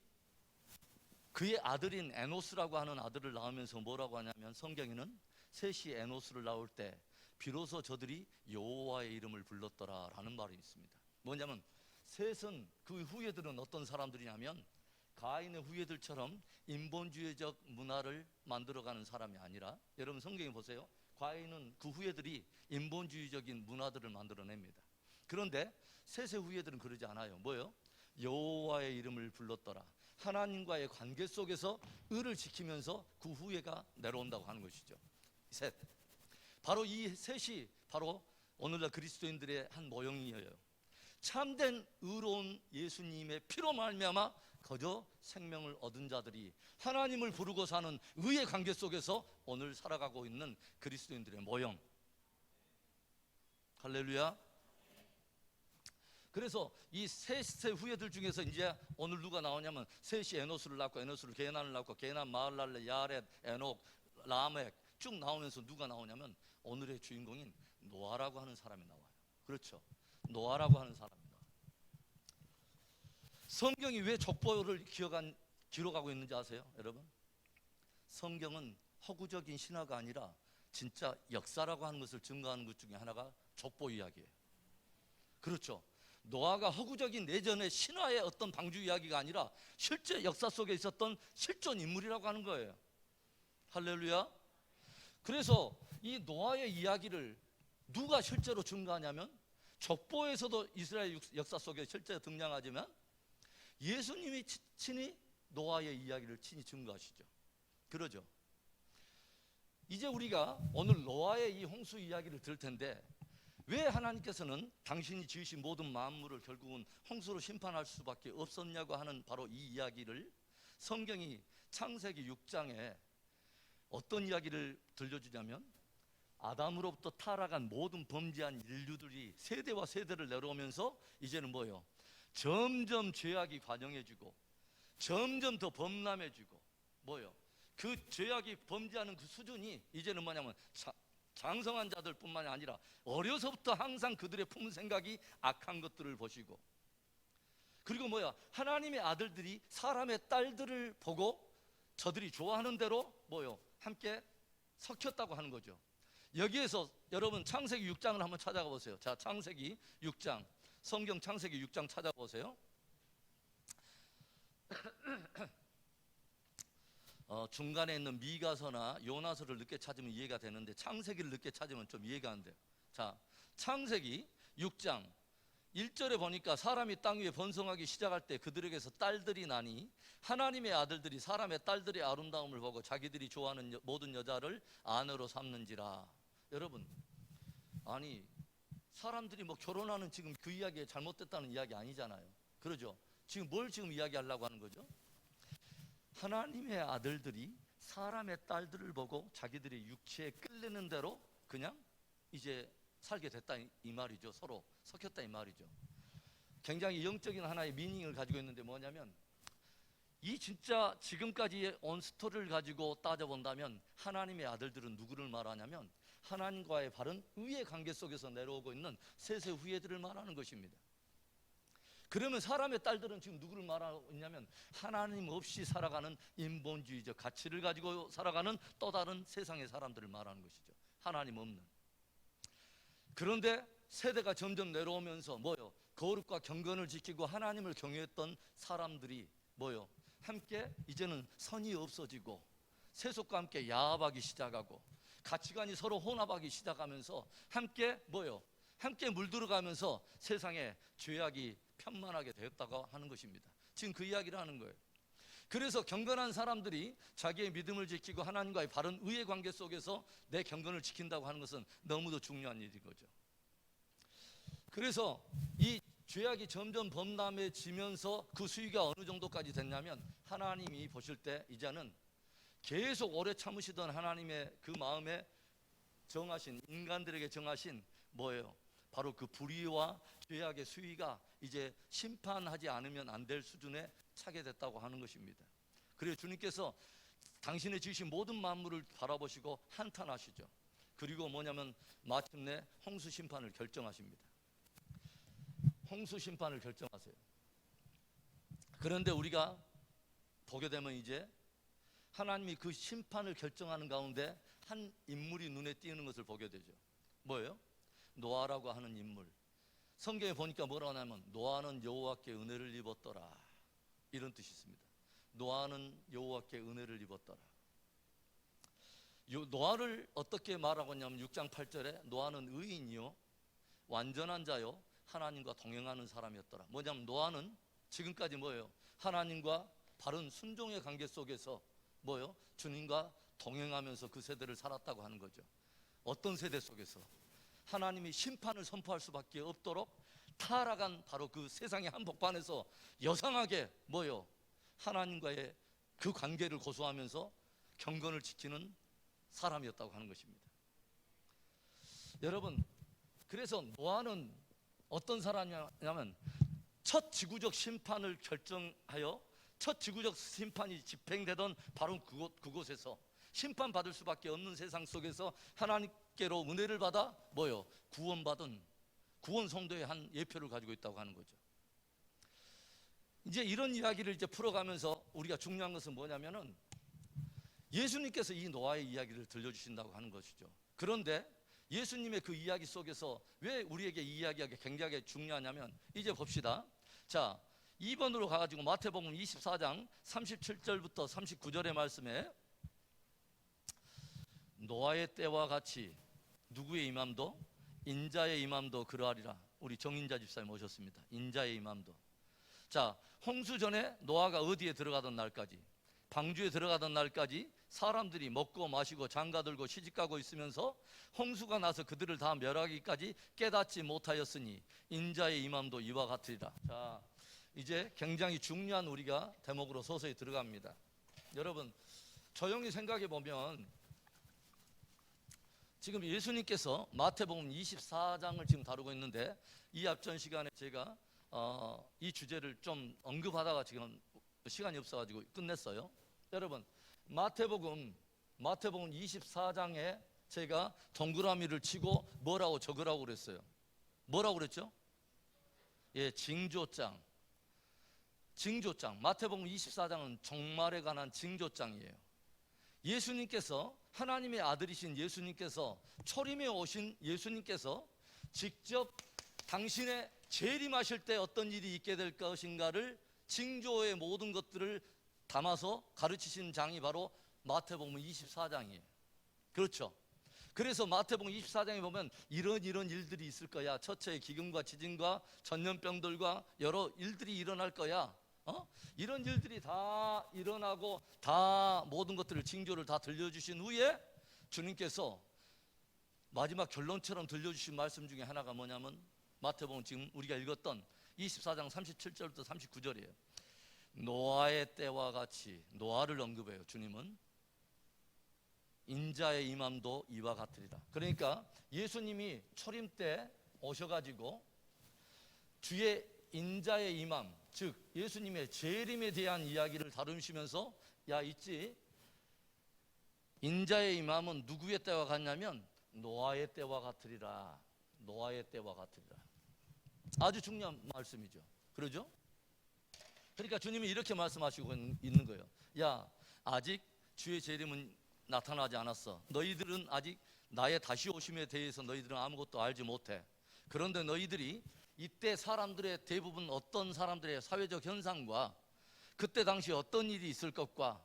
그의 아들인 에노스라고 하는 아들을 낳으면서 뭐라고 하냐면 성경에는 셋이 에노스를 낳을 때 비로소 저들이 여호와의 이름을 불렀더라라는 말이 있습니다. 뭐냐면 셋은 그 후예들은 어떤 사람들이냐면 가인의 후예들처럼 인본주의적 문화를 만들어가는 사람이 아니라, 여러분 성경에 보세요. 가인은 그 후예들이 인본주의적인 문화들을 만들어냅니다. 그런데 셋의 후예들은 그러지 않아요. 뭐예요? 여호와의 이름을 불렀더라. 하나님과의 관계 속에서 의를 지키면서 그 후예가 내려온다고 하는 것이죠. 셋. 바로 이 셋이 바로 오늘날 그리스도인들의 한 모형이에요. 참된 의로운 예수님의 피로 말미암아 거저 생명을 얻은 자들이 하나님을 부르고 사는 의의 관계 속에서 오늘 살아가고 있는 그리스도인들의 모형. 할렐루야. 그래서 이 셋의 후예들 중에서 이제 오늘 누가 나오냐면, 셋이 에노스를 낳고 에노스를 게난을 낳고 게난 마할랄레 야렛 에녹 라멕 쭉 나오면서 누가 나오냐면 오늘의 주인공인 노아라고 하는 사람이 나와요. 그렇죠, 노아라고 하는 사람이 나와요. 성경이 왜 족보를 기록하고 있는지 아세요, 여러분? 성경은 허구적인 신화가 아니라 진짜 역사라고 하는 것을 증거하는 것 중에 하나가 족보 이야기예요. 그렇죠, 노아가 허구적인 내전의 신화의 어떤 방주 이야기가 아니라 실제 역사 속에 있었던 실존 인물이라고 하는 거예요. 할렐루야. 그래서 이 노아의 이야기를 누가 실제로 증거하냐면, 족보에서도 이스라엘 역사 속에 실제 등장하지만 예수님이 친히 노아의 이야기를 친히 증거하시죠. 그러죠. 이제 우리가 오늘 노아의 이 홍수 이야기를 들을 텐데, 왜 하나님께서는 당신이 지으신 모든 만물을 결국은 홍수로 심판할 수밖에 없었냐고 하는 바로 이 이야기를 성경이 창세기 6장에 어떤 이야기를 들려주냐면, 아담으로부터 타락한 모든 범죄한 인류들이 세대와 세대를 내려오면서 이제는 뭐예요? 점점 죄악이 관영해지고 점점 더 범람해지고, 뭐예요? 그 죄악이 범죄하는 그 수준이 이제는 뭐냐면 장성한 자들 뿐만이 아니라 어려서부터 항상 그들의 품은 생각이 악한 것들을 보시고, 그리고 뭐야, 하나님의 아들들이 사람의 딸들을 보고 저들이 좋아하는 대로 뭐요, 함께 섞였다고 하는 거죠. 여기에서 여러분 창세기 6장을 한번 찾아가 보세요. 자, 창세기 6장, 성경 창세기 6장 찾아보세요. 중간에 있는 미가서나 요나서를 늦게 찾으면 이해가 되는데 창세기를 늦게 찾으면 좀 이해가 안 돼요. 자, 창세기 6장 1절에 보니까 사람이 땅 위에 번성하기 시작할 때 그들에게서 딸들이 나니 하나님의 아들들이 사람의 딸들의 아름다움을 보고 자기들이 좋아하는 모든 여자를 아내로 삼는지라. 여러분, 아니 사람들이 뭐 결혼하는 지금 그 이야기에 잘못됐다는 이야기 아니잖아요. 그러죠? 지금 뭘 지금 이야기하려고 하는 거죠? 하나님의 아들들이 사람의 딸들을 보고 자기들의 육체에 끌리는 대로 그냥 이제 살게 됐다 이 말이죠. 서로 섞였다 이 말이죠. 굉장히 영적인 하나의 미닝을 가지고 있는데 뭐냐면, 이 진짜 지금까지 온 스토리를 가지고 따져본다면 하나님의 아들들은 누구를 말하냐면 하나님과의 바른 의의 관계 속에서 내려오고 있는 셋의 후예들을 말하는 것입니다. 그러면 사람의 딸들은 지금 누구를 말하고 있냐면 하나님 없이 살아가는 인본주의적 가치를 가지고 살아가는 또 다른 세상의 사람들을 말하는 것이죠. 하나님 없는. 그런데 세대가 점점 내려오면서 뭐요? 거룩과 경건을 지키고 하나님을 경외했던 사람들이 뭐요? 함께 이제는 선이 없어지고 세속과 함께 야합하기 시작하고 가치관이 서로 혼합하기 시작하면서 함께 뭐요? 함께 물들어가면서 세상에 죄악이 편만하게 되었다고 하는 것입니다. 지금 그 이야기를 하는 거예요. 그래서 경건한 사람들이 자기의 믿음을 지키고 하나님과의 바른 의의 관계 속에서 내 경건을 지킨다고 하는 것은 너무도 중요한 일인 거죠. 그래서 이 죄악이 점점 범람해지면서 그 수위가 어느 정도까지 됐냐면, 하나님이 보실 때 이제는 계속 오래 참으시던 하나님의 그 마음에 정하신, 인간들에게 정하신 뭐예요? 바로 그 불의와 죄악의 수위가 이제 심판하지 않으면 안 될 수준에 차게 됐다고 하는 것입니다. 그래서 주님께서 당신의 지으신 모든 만물을 바라보시고 한탄하시죠. 그리고 뭐냐면 마침내 홍수 심판을 결정하십니다. 홍수 심판을 결정하세요. 그런데 우리가 보게 되면 이제 하나님이 그 심판을 결정하는 가운데 한 인물이 눈에 띄는 것을 보게 되죠. 뭐예요? 노아라고 하는 인물. 성경에 보니까 뭐라고 하냐면 노아는 여호와께 은혜를 입었더라, 이런 뜻이 있습니다. 노아는 여호와께 은혜를 입었더라. 노아를 어떻게 말하고 있냐면 6장 8절에 노아는 의인이요 완전한 자요 하나님과 동행하는 사람이었더라. 뭐냐면 노아는 지금까지 뭐예요? 하나님과 바른 순종의 관계 속에서 뭐예요? 주님과 동행하면서 그 세대를 살았다고 하는 거죠. 어떤 세대 속에서? 하나님이 심판을 선포할 수밖에 없도록 타락한 바로 그 세상의 한복판에서 여상하게 뭐요? 하나님과의 그 관계를 고수하면서 경건을 지키는 사람이었다고 하는 것입니다. 여러분, 그래서 노아는 어떤 사람이냐면 첫 지구적 심판을 결정하여 첫 지구적 심판이 집행되던 바로 그곳에서 심판받을 수밖에 없는 세상 속에서 하나님께로 은혜를 받아 뭐요? 구원받은 구원 성도의 한 예표를 가지고 있다고 하는 거죠. 이제 이런 이야기를 이제 풀어가면서 우리가 중요한 것은 뭐냐면은 예수님께서 이 노아의 이야기를 들려주신다고 하는 것이죠. 그런데 예수님의 그 이야기 속에서 왜 우리에게 이 이야기가 굉장히 중요하냐면 이제 봅시다. 자, 2번으로 가가지고 마태복음 24장 37절부터 39절의 말씀에 노아의 때와 같이 누구의 임함도? 인자의 임함도 그러하리라. 우리 정인자 집사님 오셨습니다. 인자의 임함도. 자, 홍수 전에 노아가 어디에 들어가던 날까지, 방주에 들어가던 날까지 사람들이 먹고 마시고 장가들고 시집가고 있으면서 홍수가 나서 그들을 다 멸하기까지 깨닫지 못하였으니 인자의 임함도 이와 같으리라. 자, 이제 굉장히 중요한 우리가 대목으로 서서히 들어갑니다. 여러분, 조용히 생각해 보면 지금 예수님께서 마태복음 24장을 지금 다루고 있는데 이 앞전 시간에 제가 이 주제를 좀 언급하다가 지금 시간이 없어가지고 끝냈어요. 여러분, 마태복음 24장에 제가 동그라미를 치고 뭐라고 적으라고 그랬어요? 뭐라고 그랬죠? 예, 징조장. 마태복음 24장은 종말에 관한 징조장이에요. 예수님께서, 하나님의 아들이신 예수님께서, 초림에 오신 예수님께서 직접 당신의 재림하실 때 어떤 일이 있게 될 것인가를 징조의 모든 것들을 담아서 가르치신 장이 바로 마태복음 24장이에요. 그렇죠? 그래서 마태복음 24장에 보면 이런 일들이 있을 거야. 처처의 기근과 지진과 전염병들과 여러 일들이 일어날 거야. 이런 일들이 다 일어나고 다 모든 것들을 징조를 다 들려주신 후에 주님께서 마지막 결론처럼 들려주신 말씀 중에 하나가 뭐냐면 마태복음 지금 우리가 읽었던 24장 37절부터 39절이에요. 노아의 때와 같이, 노아를 언급해요. 주님은 인자의 임함도 이와 같으리라. 그러니까 예수님이 초림 때 오셔가지고 주의 인자의 임함, 즉 예수님의 재림에 대한 이야기를 다루시면서 야 있지, 인자의 임함은 누구의 때와 같냐면 노아의 때와 같으리라. 노아의 때와 같으리라. 아주 중요한 말씀이죠. 그러죠? 그러니까 주님이 이렇게 말씀하시고 있는 거예요. 야, 아직 주의 재림은 나타나지 않았어. 너희들은 아직 나의 다시 오심에 대해서 너희들은 아무것도 알지 못해. 그런데 너희들이 이때 사람들의 대부분 어떤 사람들의 사회적 현상과 그때 당시 어떤 일이 있을 것과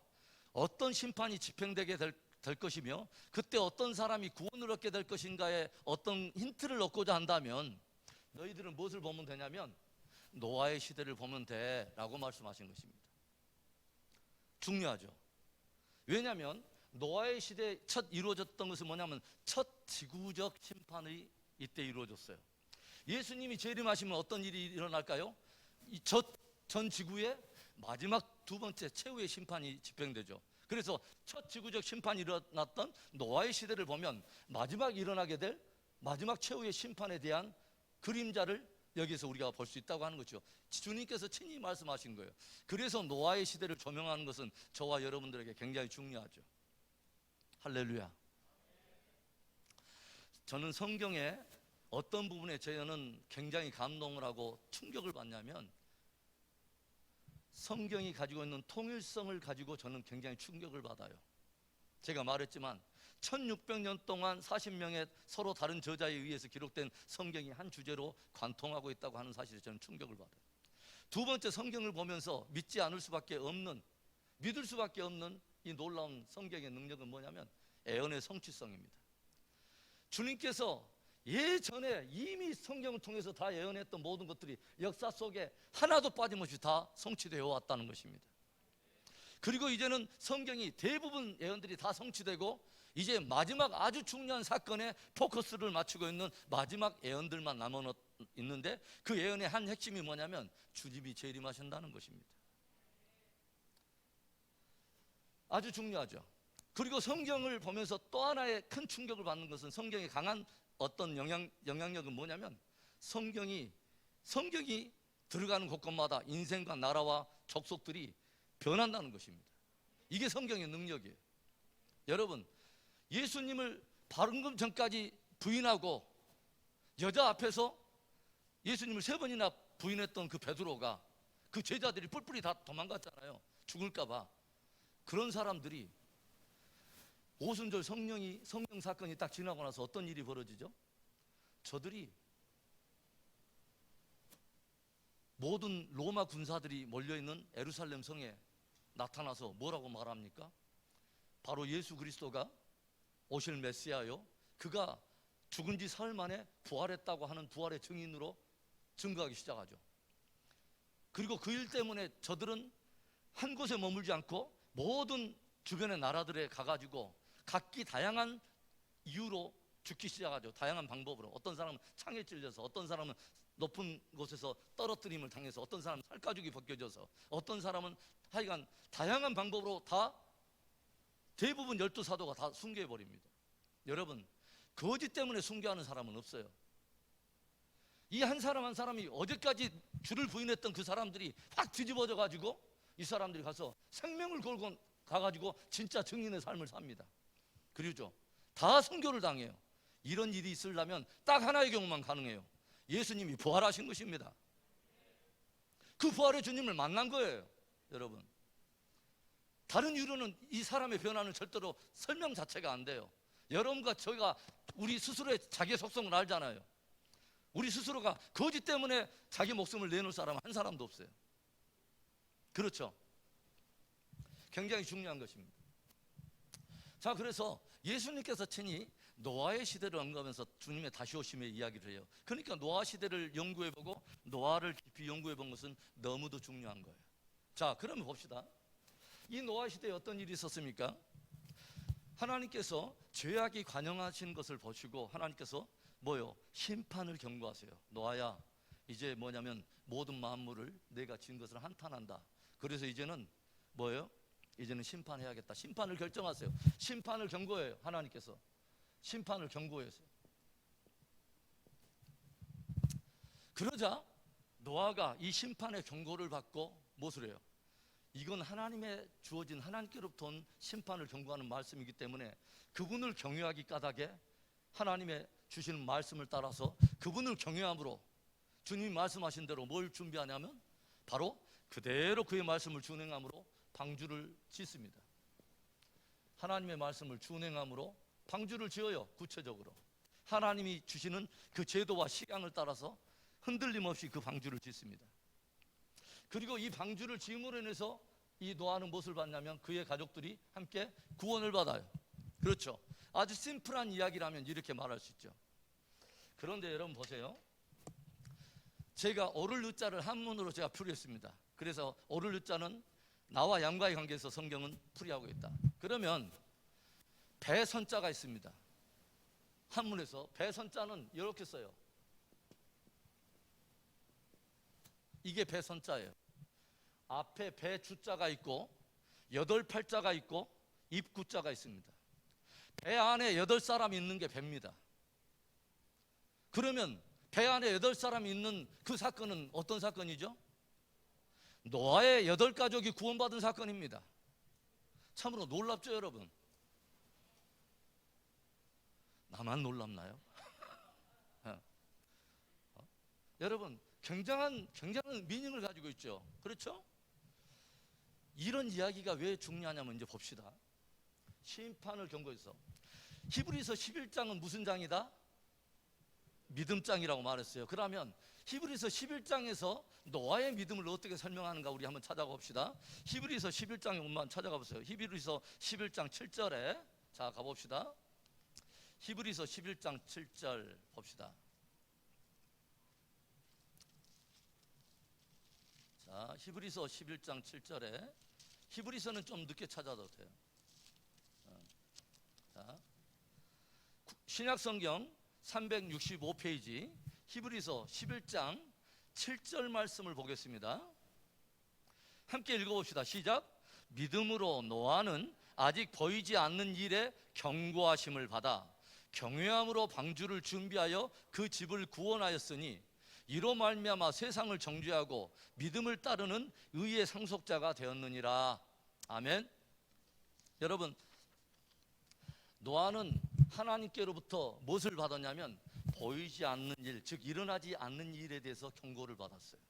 어떤 심판이 집행되게 될 것이며 그때 어떤 사람이 구원을 얻게 될 것인가에 어떤 힌트를 얻고자 한다면 너희들은 무엇을 보면 되냐면 노아의 시대를 보면 돼 라고 말씀하신 것입니다. 중요하죠. 왜냐하면 노아의 시대에 첫 이루어졌던 것은 뭐냐면 첫 지구적 심판이 이때 이루어졌어요. 예수님이 재림하시면 어떤 일이 일어날까요? 이 전 지구의 마지막 두 번째 최후의 심판이 집행되죠. 그래서 첫 지구적 심판이 일어났던 노아의 시대를 보면 마지막 일어나게 될 마지막 최후의 심판에 대한 그림자를 여기서 우리가 볼 수 있다고 하는 거죠. 주님께서 친히 말씀하신 거예요. 그래서 노아의 시대를 조명하는 것은 저와 여러분들에게 굉장히 중요하죠. 할렐루야. 저는 성경에 어떤 부분에 저는 굉장히 감동을 하고 충격을 받냐면 성경이 가지고 있는 통일성을 가지고 저는 굉장히 충격을 받아요. 제가 말했지만 1600년 동안 40명의 서로 다른 저자에 의해서 기록된 성경이 한 주제로 관통하고 있다고 하는 사실에 저는 충격을 받아요. 두 번째, 성경을 보면서 믿지 않을 수밖에 없는, 믿을 수밖에 없는 이 놀라운 성경의 능력은 뭐냐면 애언의 성취성입니다. 주님께서 예전에 이미 성경을 통해서 다 예언했던 모든 것들이 역사 속에 하나도 빠짐없이 다 성취되어 왔다는 것입니다. 그리고 이제는 성경이 대부분 예언들이 다 성취되고 이제 마지막 아주 중요한 사건에 포커스를 맞추고 있는 마지막 예언들만 남아 있는데, 그 예언의 한 핵심이 뭐냐면 주님이 재림하신다는 것입니다. 아주 중요하죠. 그리고 성경을 보면서 또 하나의 큰 충격을 받는 것은, 성경의 강한 어떤 영향력은 뭐냐면, 성경이 들어가는 곳곳마다 인생과 나라와 족속들이 변한다는 것입니다. 이게 성경의 능력이에요. 여러분, 예수님을 방금 전까지 부인하고 여자 앞에서 예수님을 3번이나 부인했던 그 베드로가, 그 제자들이 뿔뿔이 다 도망갔잖아요. 죽을까 봐. 그런 사람들이 오순절 성령 사건이 딱 지나고 나서 어떤 일이 벌어지죠? 저들이 모든 로마 군사들이 몰려있는 예루살렘 성에 나타나서 뭐라고 말합니까? 바로 예수 그리스도가 오실 메시아요, 그가 죽은 지 사흘 만에 부활했다고 하는 부활의 증인으로 증거하기 시작하죠. 그리고 그 일 때문에 저들은 한 곳에 머물지 않고 모든 주변의 나라들에 가가지고 각기 다양한 이유로 죽기 시작하죠. 다양한 방법으로. 어떤 사람은 창에 찔려서, 어떤 사람은 높은 곳에서 떨어뜨림을 당해서, 어떤 사람은 살가죽이 벗겨져서, 어떤 사람은 하여간 다양한 방법으로 다, 대부분 12사도가 다 순교해버립니다. 여러분, 거짓 때문에 순교하는 사람은 없어요. 이 한 사람 한 사람이 어제까지 주를 부인했던 그 사람들이 확 뒤집어져 가지고 이 사람들이 가서 생명을 걸고 가가지고 진짜 증인의 삶을 삽니다. 그리고 다 순교를 당해요. 이런 일이 있으려면 딱 하나의 경우만 가능해요. 예수님이 부활하신 것입니다. 그 부활의 주님을 만난 거예요. 여러분, 다른 이유로는 이 사람의 변화는 절대로 설명 자체가 안 돼요. 여러분과 저희가 우리 스스로의 자기의 속성을 알잖아요. 우리 스스로가 거짓 때문에 자기 목숨을 내놓을 사람 한 사람도 없어요. 그렇죠? 굉장히 중요한 것입니다. 자, 그래서 예수님께서 친히 노아의 시대를 언급하면서 주님의 다시 오심의 이야기를 해요. 그러니까 노아 시대를 연구해보고 노아를 깊이 연구해본 것은 너무도 중요한 거예요. 자, 그러면 봅시다. 이 노아 시대에 어떤 일이 있었습니까? 하나님께서 죄악이 관영하신 것을 보시고 하나님께서 뭐요? 심판을 경고하세요. 노아야, 이제 뭐냐면 모든 만물을 내가 지은 것을 한탄한다. 그래서 이제는 뭐예요? 이제는 심판해야겠다. 심판을 결정하세요. 심판을 경고해요. 하나님께서 심판을 경고했어요. 그러자 노아가 이 심판의 경고를 받고 무엇을 해요? 이건 하나님의 주어진, 하나님께로부터 온 심판을 경고하는 말씀이기 때문에 그분을 경외하기 까닭에 하나님의 주시는 말씀을 따라서 그분을 경외함으로 주님이 말씀하신 대로 뭘 준비하냐면 바로 그대로 그의 말씀을 준행함으로 방주를 짓습니다. 하나님의 말씀을 준행함으로 방주를 지어요. 구체적으로 하나님이 주시는 그 제도와 식양을 따라서 흔들림 없이 그 방주를 짓습니다. 그리고 이 방주를 지음으로 인해서 이 노아는 무엇을 받냐면 그의 가족들이 함께 구원을 받아요. 그렇죠? 아주 심플한 이야기라면 이렇게 말할 수 있죠. 그런데 여러분 보세요. 제가 오를 의자를 한문으로 제가 풀이했습니다. 그래서 오를 의자는 나와 양과의 관계에서 성경은 풀이하고 있다. 그러면 배선자가 있습니다. 한문에서 배선자는 이렇게 써요. 이게 배선자예요. 앞에 배주자가 있고 8팔자가 있고 입구자가 있습니다. 배 안에 8사람이 있는 게 배입니다. 그러면 배 안에 8사람이 있는 그 사건은 어떤 사건이죠? 노아의 8가족이 구원받은 사건입니다. 참으로 놀랍죠, 여러분? 나만 놀랍나요? 여러분, 굉장한 미닝을 가지고 있죠. 그렇죠? 이런 이야기가 왜 중요하냐면 이제 봅시다. 심판을 경고해서 히브리서 11장은 무슨 장이다? 믿음장이라고 말했어요. 그러면 히브리서 11장에서 노아의 믿음을 어떻게 설명하는가 우리 한번 찾아가 봅시다. 히브리서 11장에 한번 찾아가 보세요. 히브리서 11장 7절에 자 가봅시다. 히브리서 11장 7절 봅시다. 자, 히브리서 11장 7절에 히브리서는 좀 늦게 찾아도 돼요. 자, 신약성경 365페이지 히브리서 11장 7절 말씀을 보겠습니다. 함께 읽어봅시다. 시작. 믿음으로 노아는 아직 보이지 않는 일에 경고하심을 받아 경외함으로 방주를 준비하여 그 집을 구원하였으니 이로 말미암아 세상을 정죄하고 믿음을 따르는 의의 상속자가 되었느니라. 아멘. 여러분, 노아는 하나님께로부터 무엇을 받았냐면 보이지 않는 일, 즉 일어나지 않는 일에 대해서 경고를 받았어요.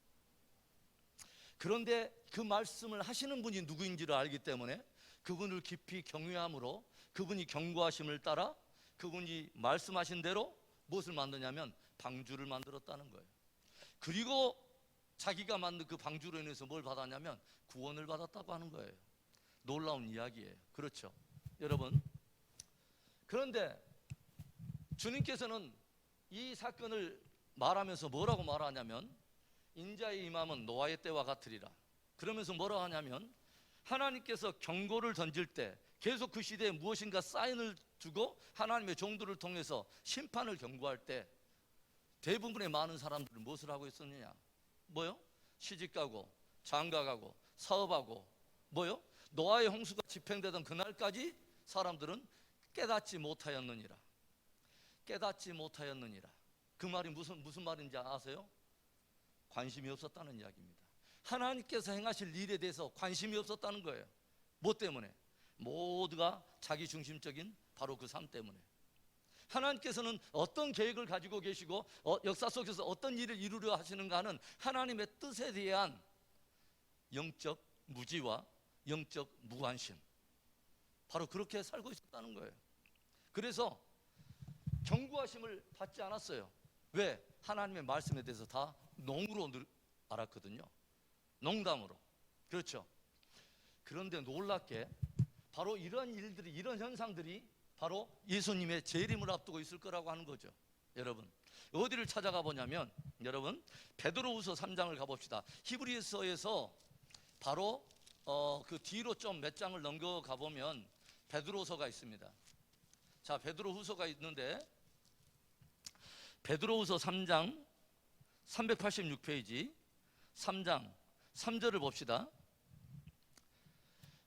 그런데 그 말씀을 하시는 분이 누구인지를 알기 때문에 그분을 깊이 경외함으로 그분이 경고하심을 따라 그분이 말씀하신 대로 무엇을 만드냐면 방주를 만들었다는 거예요. 그리고 자기가 만든 그 방주로 인해서 뭘 받았냐면 구원을 받았다고 하는 거예요. 놀라운 이야기예요. 그렇죠, 여러분? 그런데 주님께서는 이 사건을 말하면서 뭐라고 말하냐면 인자의 임함은 노아의 때와 같으리라. 그러면서 뭐라고 하냐면 하나님께서 경고를 던질 때 계속 그 시대에 무엇인가 사인을 주고 하나님의 종들을 통해서 심판을 경고할 때 대부분의 많은 사람들은 무엇을 하고 있었느냐? 뭐요? 시집가고 장가가고 사업하고 뭐요? 노아의 홍수가 집행되던 그날까지 사람들은 깨닫지 못하였느니라. 깨닫지 못하였느니라. 그 말이 무슨 말인지 아세요? 관심이 없었다는 이야기입니다. 하나님께서 행하실 일에 대해서 관심이 없었다는 거예요. 뭐 때문에? 모두가 자기 중심적인 바로 그 삶 때문에. 하나님께서는 어떤 계획을 가지고 계시고 역사 속에서 어떤 일을 이루려 하시는가 하는 하나님의 뜻에 대한 영적 무지와 영적 무관심, 바로 그렇게 살고 있었다는 거예요. 그래서 경고하심을 받지 않았어요. 왜? 하나님의 말씀에 대해서 다 농으로 알았거든요. 농담으로. 그렇죠. 그런데 놀랍게 바로 이런 일들이, 이런 현상들이 바로 예수님의 재림을 앞두고 있을 거라고 하는 거죠. 여러분, 어디를 찾아가 보냐면 여러분 베드로후서 3장을 가봅시다. 히브리서에서 바로 그 뒤로 좀 몇 장을 넘겨가 보면 베드로후서가 있습니다. 자, 베드로후서가 있는데 베드로후서 3장 386페이지 3장 3절을 봅시다.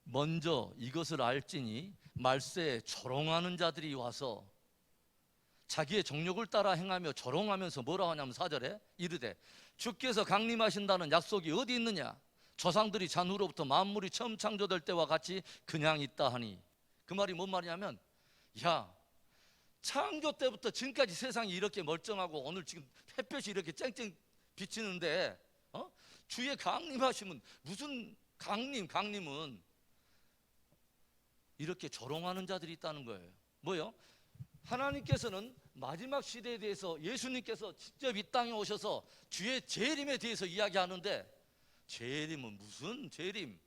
먼저 이것을 알지니 말세에 조롱하는 자들이 와서 자기의 정욕을 따라 행하며 조롱하면서 뭐라고 하냐면 4절에 이르되 주께서 강림하신다는 약속이 어디 있느냐? 조상들이 잔후로부터 만물이 처음 창조될 때와 같이 그냥 있다 하니, 그 말이 뭔 말이냐면 야, 창조 때부터 지금까지 세상이 이렇게 멀쩡하고 오늘 지금 햇볕이 이렇게 쨍쨍 비치는데 주의 강림하시면 무슨 강림은 이렇게 조롱하는 자들이 있다는 거예요. 뭐요? 하나님께서는 마지막 시대에 대해서 예수님께서 직접 이 땅에 오셔서 주의 재림에 대해서 이야기하는데 재림은 무슨 재림?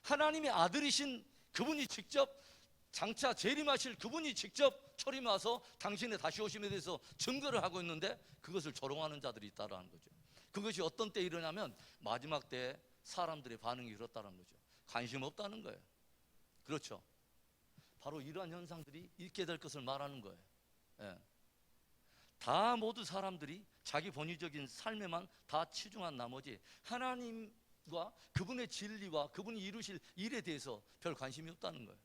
하나님의 아들이신 그분이 직접 장차 재림하실 그분이 직접 초림 와서 당신의 다시 오심에 대해서 증거를 하고 있는데 그것을 조롱하는 자들이 있다는 거죠. 그것이 어떤 때 일어나면 마지막 때에 사람들의 반응이 그렇다는 거죠. 관심 없다는 거예요. 그렇죠. 바로 이러한 현상들이 있게 될 것을 말하는 거예요. 예. 다 모두 사람들이 자기 본의적인 삶에만 다 치중한 나머지 하나님과 그분의 진리와 그분이 이루실 일에 대해서 별 관심이 없다는 거예요.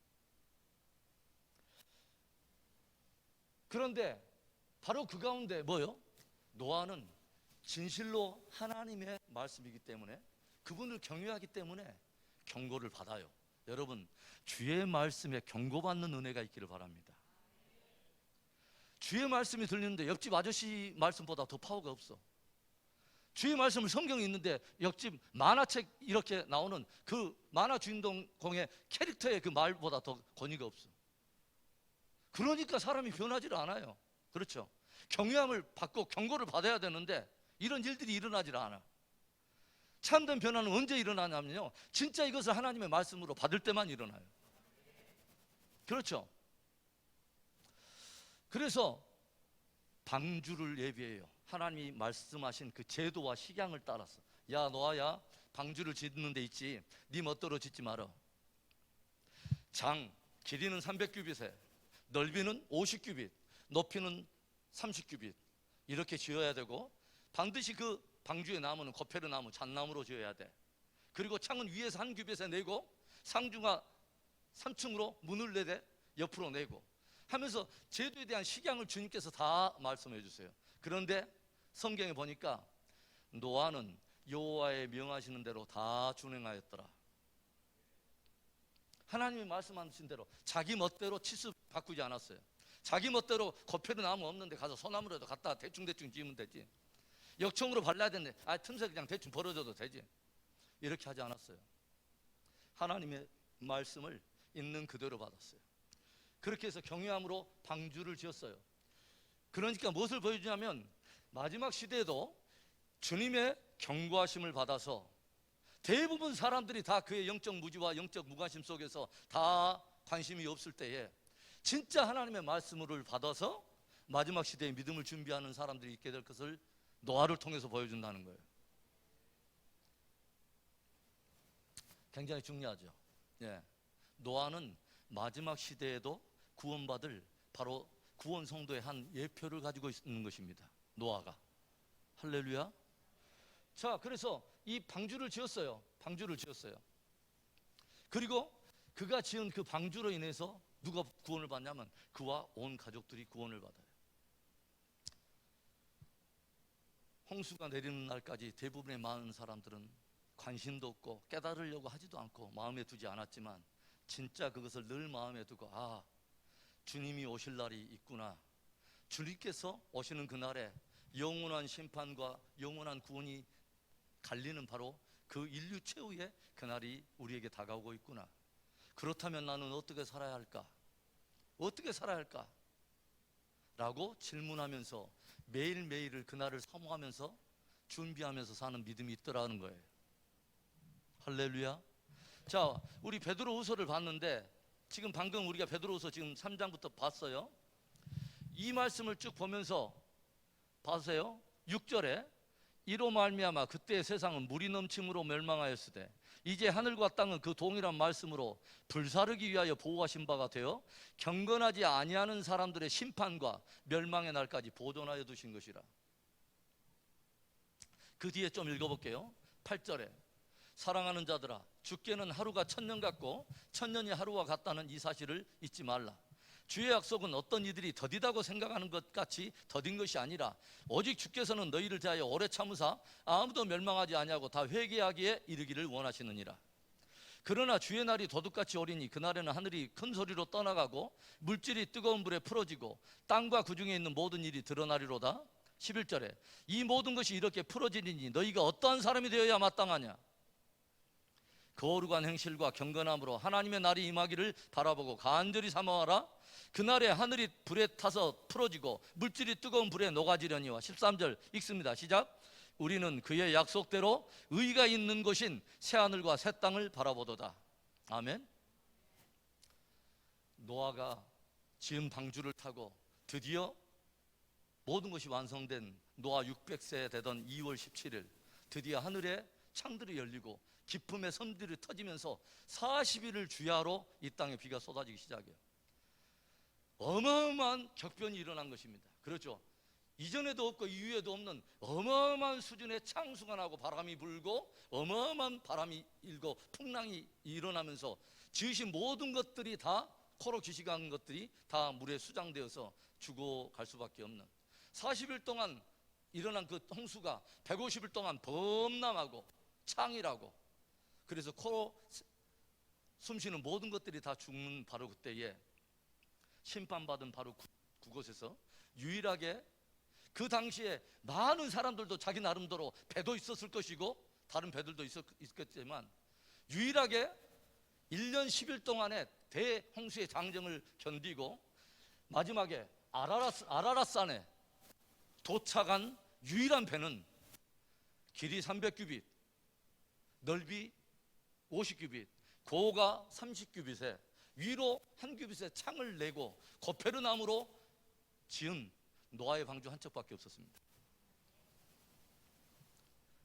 그런데 바로 그 가운데 뭐요? 노아는 진실로 하나님의 말씀이기 때문에 그분을 경외하기 때문에 경고를 받아요. 여러분, 주의 말씀에 경고받는 은혜가 있기를 바랍니다. 주의 말씀이 들리는데 옆집 아저씨 말씀보다 더 파워가 없어. 주의 말씀을 성경에 있는데 옆집 만화책 이렇게 나오는 그 만화 주인공의 캐릭터의 그 말보다 더 권위가 없어. 그러니까 사람이 변하지를 않아요. 그렇죠. 경외함을 받고 경고를 받아야 되는데 이런 일들이 일어나질 않아. 참된 변화는 언제 일어나냐면요, 진짜 이것을 하나님의 말씀으로 받을 때만 일어나요. 그렇죠. 그래서 방주를 예비해요. 하나님이 말씀하신 그 제도와 식양을 따라서. 야, 노아야, 방주를 짓는 데 있지, 네 멋대로 짓지 마라. 장 길이는 300규빗에 넓이는 50규빗, 높이는 30규빗 이렇게 지어야 되고, 반드시 그 방주의 나무는 거페르 나무, 잣나무로 지어야 돼. 그리고 창은 위에서 한 규빗에 내고 상중하 3층으로 문을 내되 옆으로 내고 하면서 제도에 대한 식양을 주님께서 다 말씀해 주세요. 그런데 성경에 보니까 노아는 여호와의 명하시는 대로 다 준행하였더라. 하나님이 말씀하신 대로 자기 멋대로 치수 바꾸지 않았어요. 자기 멋대로 거페르 나무 없는데 가서 소나무라도 갖다 대충 지으면 되지. 역청으로 발라야 되는데 틈새 그냥 대충 벌어져도 되지. 이렇게 하지 않았어요. 하나님의 말씀을 있는 그대로 받았어요. 그렇게 해서 경외함으로 방주를 지었어요. 그러니까 무엇을 보여주냐면 마지막 시대에도 주님의 경고하심을 받아서 대부분 사람들이 다 그의 영적 무지와 영적 무관심 속에서 다 관심이 없을 때에 진짜 하나님의 말씀을 받아서 마지막 시대에 믿음을 준비하는 사람들이 있게 될 것을 노아를 통해서 보여준다는 거예요. 굉장히 중요하죠. 예. 노아는 마지막 시대에도 구원받을 바로 구원 성도의 한 예표를 가지고 있는 것입니다. 노아가. 할렐루야. 자, 그래서 이 방주를 지었어요. 방주를 지었어요. 그리고 그가 지은 그 방주로 인해서 누가 구원을 받냐면 그와 온 가족들이 구원을 받아요. 홍수가 내리는 날까지 대부분의 많은 사람들은 관심도 없고 깨달으려고 하지도 않고 마음에 두지 않았지만 진짜 그것을 늘 마음에 두고 주님이 오실 날이 있구나. 주님께서 오시는 그날에 영원한 심판과 영원한 구원이 갈리는 바로 그 인류 최후의 그날이 우리에게 다가오고 있구나. 그렇다면 나는 어떻게 살아야 할까? 어떻게 살아야 할까? 라고 질문하면서 매일매일을 그날을 사모하면서 준비하면서 사는 믿음이 있더라는 거예요. 할렐루야. 자, 우리 베드로후서를 봤는데 지금 방금 우리가 베드로후서 지금 3장부터 봤어요. 이 말씀을 쭉 보면서 봐세요. 6절에 이로 말미암아 그때 세상은 물이 넘침으로 멸망하였으되 이제 하늘과 땅은 그 동일한 말씀으로 불사르기 위하여 보호하신 바가 되어 경건하지 아니하는 사람들의 심판과 멸망의 날까지 보존하여 두신 것이라. 그 뒤에 좀 읽어볼게요. 8절에 사랑하는 자들아 주께는 하루가 천년 같고 천년이 하루와 같다는 이 사실을 잊지 말라. 주의 약속은 어떤 이들이 더디다고 생각하는 것 같이 더딘 것이 아니라 오직 주께서는 너희를 대하여 오래 참으사 아무도 멸망하지 아니하고 다 회개하기에 이르기를 원하시느니라. 그러나 주의 날이 도둑같이 오리니 그날에는 하늘이 큰 소리로 떠나가고 물질이 뜨거운 불에 풀어지고 땅과 그 중에 있는 모든 일이 드러나리로다. 11절에 이 모든 것이 이렇게 풀어지리니 너희가 어떠한 사람이 되어야 마땅하냐. 거룩한 행실과 경건함으로 하나님의 날이 임하기를 바라보고 간절히 사모하라. 그날에 하늘이 불에 타서 풀어지고 물질이 뜨거운 불에 녹아지려니와. 13절 읽습니다. 시작. 우리는 그의 약속대로 의가 있는 곳인 새하늘과 새 땅을 바라보도다. 아멘. 노아가 지은 방주를 타고 드디어 모든 것이 완성된 노아 600세 되던 2월 17일 드디어 하늘에 창들이 열리고 기쁨의 선들이 터지면서 40일을 주야로 이 땅에 비가 쏟아지기 시작해요. 어마어마한 격변이 일어난 것입니다. 그렇죠. 이전에도 없고 이후에도 없는 어마어마한 수준의 창수가 나고 바람이 불고 어마어마한 바람이 일고 풍랑이 일어나면서 지으신 모든 것들이 다 코로 기식한 것들이 다 물에 수장되어서 죽어갈 수밖에 없는 40일 동안 일어난 그 홍수가 150일 동안 범람하고 창이라고 그래서 코로 숨쉬는 모든 것들이 다 죽는 바로 그때에 심판받은 바로 그곳에서 유일하게 그 당시에 많은 사람들도 자기 나름대로 배도 있었을 것이고 다른 배들도 있겠지만 유일하게 1년 10일 동안의 대홍수의 장정을 견디고 마지막에 아라랏산에 도착한 유일한 배는 길이 300규빗, 넓이 50규빗, 고가 30규빗에 위로 한 규빗에 창을 내고 거페르나무로 지은 노아의 방주 한 척밖에 없었습니다.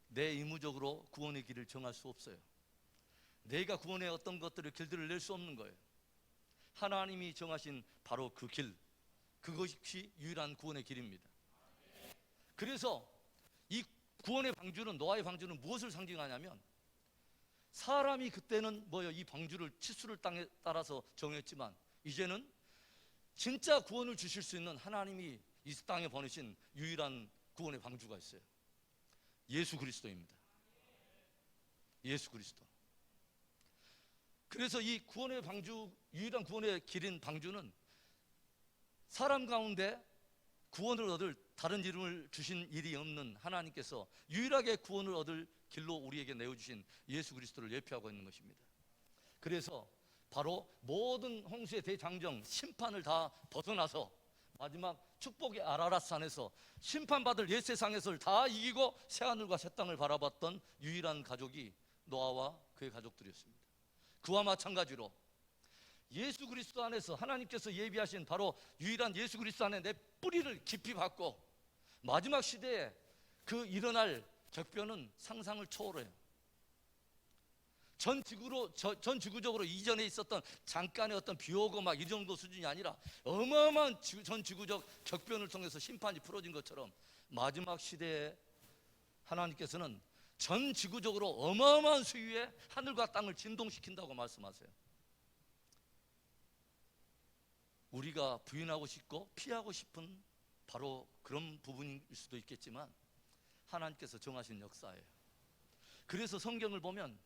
내 의무적으로 구원의 길을 정할 수 없어요. 내가 구원의 어떤 것들을 길들을 낼 수 없는 거예요. 하나님이 정하신 바로 그 길, 그것이 유일한 구원의 길입니다. 그래서 이 구원의 방주는, 노아의 방주는 무엇을 상징하냐면, 사람이 그때는 이 방주를 치수를 땅에 따라서 정했지만, 이제는 진짜 구원을 주실 수 있는 하나님이 이 땅에 보내신 유일한 구원의 방주가 있어요. 예수 그리스도입니다. 예수 그리스도. 그래서 이 구원의 방주, 유일한 구원의 길인 방주는 사람 가운데 구원을 얻을 다른 이름을 주신 일이 없는 하나님께서 유일하게 구원을 얻을 길로 우리에게 내어주신 예수 그리스도를 예표하고 있는 것입니다. 그래서 바로 모든 홍수의 대장정, 심판을 다 벗어나서 마지막 축복의 아라랏산에서 심판받을 옛 세상에서 다 이기고 새하늘과 새 땅을 바라봤던 유일한 가족이 노아와 그의 가족들이었습니다. 그와 마찬가지로 예수 그리스도 안에서 하나님께서 예비하신 바로 유일한 예수 그리스도 안에 내 뿌리를 깊이 박고 마지막 시대에 그 일어날 격변은 상상을 초월해요. 전 지구적으로 이전에 있었던 잠깐의 어떤 비 오고 막 이 정도 수준이 아니라 어마어마한 전 지구적 격변을 통해서 심판이 풀어진 것처럼 마지막 시대에 하나님께서는 전 지구적으로 어마어마한 수위에 하늘과 땅을 진동시킨다고 말씀하세요. 우리가 부인하고 싶고 피하고 싶은 바로 그런 부분일 수도 있겠지만 하나님께서 정하신 역사예요. 그래서 성경을 보면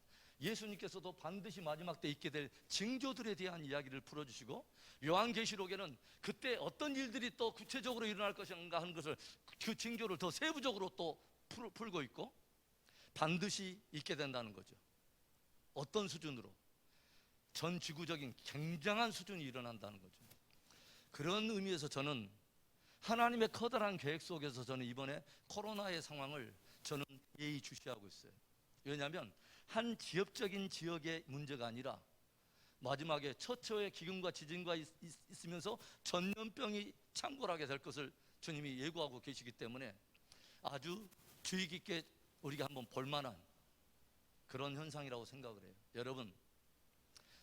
예수님께서도 반드시 마지막 때 있게 될 징조들에 대한 이야기를 풀어주시고, 요한계시록에는 그때 어떤 일들이 또 구체적으로 일어날 것인가 하는 것을, 그 징조를 더 세부적으로 또 풀고 있고, 반드시 있게 된다는 거죠. 어떤 수준으로? 전 지구적인 굉장한 수준이 일어난다는 거죠. 그런 의미에서 저는 하나님의 커다란 계획 속에서 저는 이번에 코로나의 상황을 저는 예의주시하고 있어요. 왜냐하면 한 지역적인 지역의 문제가 아니라 마지막에 처처의 기근과 지진과 있으면서 전염병이 창궐하게 될 것을 주님이 예고하고 계시기 때문에 아주 주의 깊게 우리가 한번 볼만한 그런 현상이라고 생각을 해요. 여러분,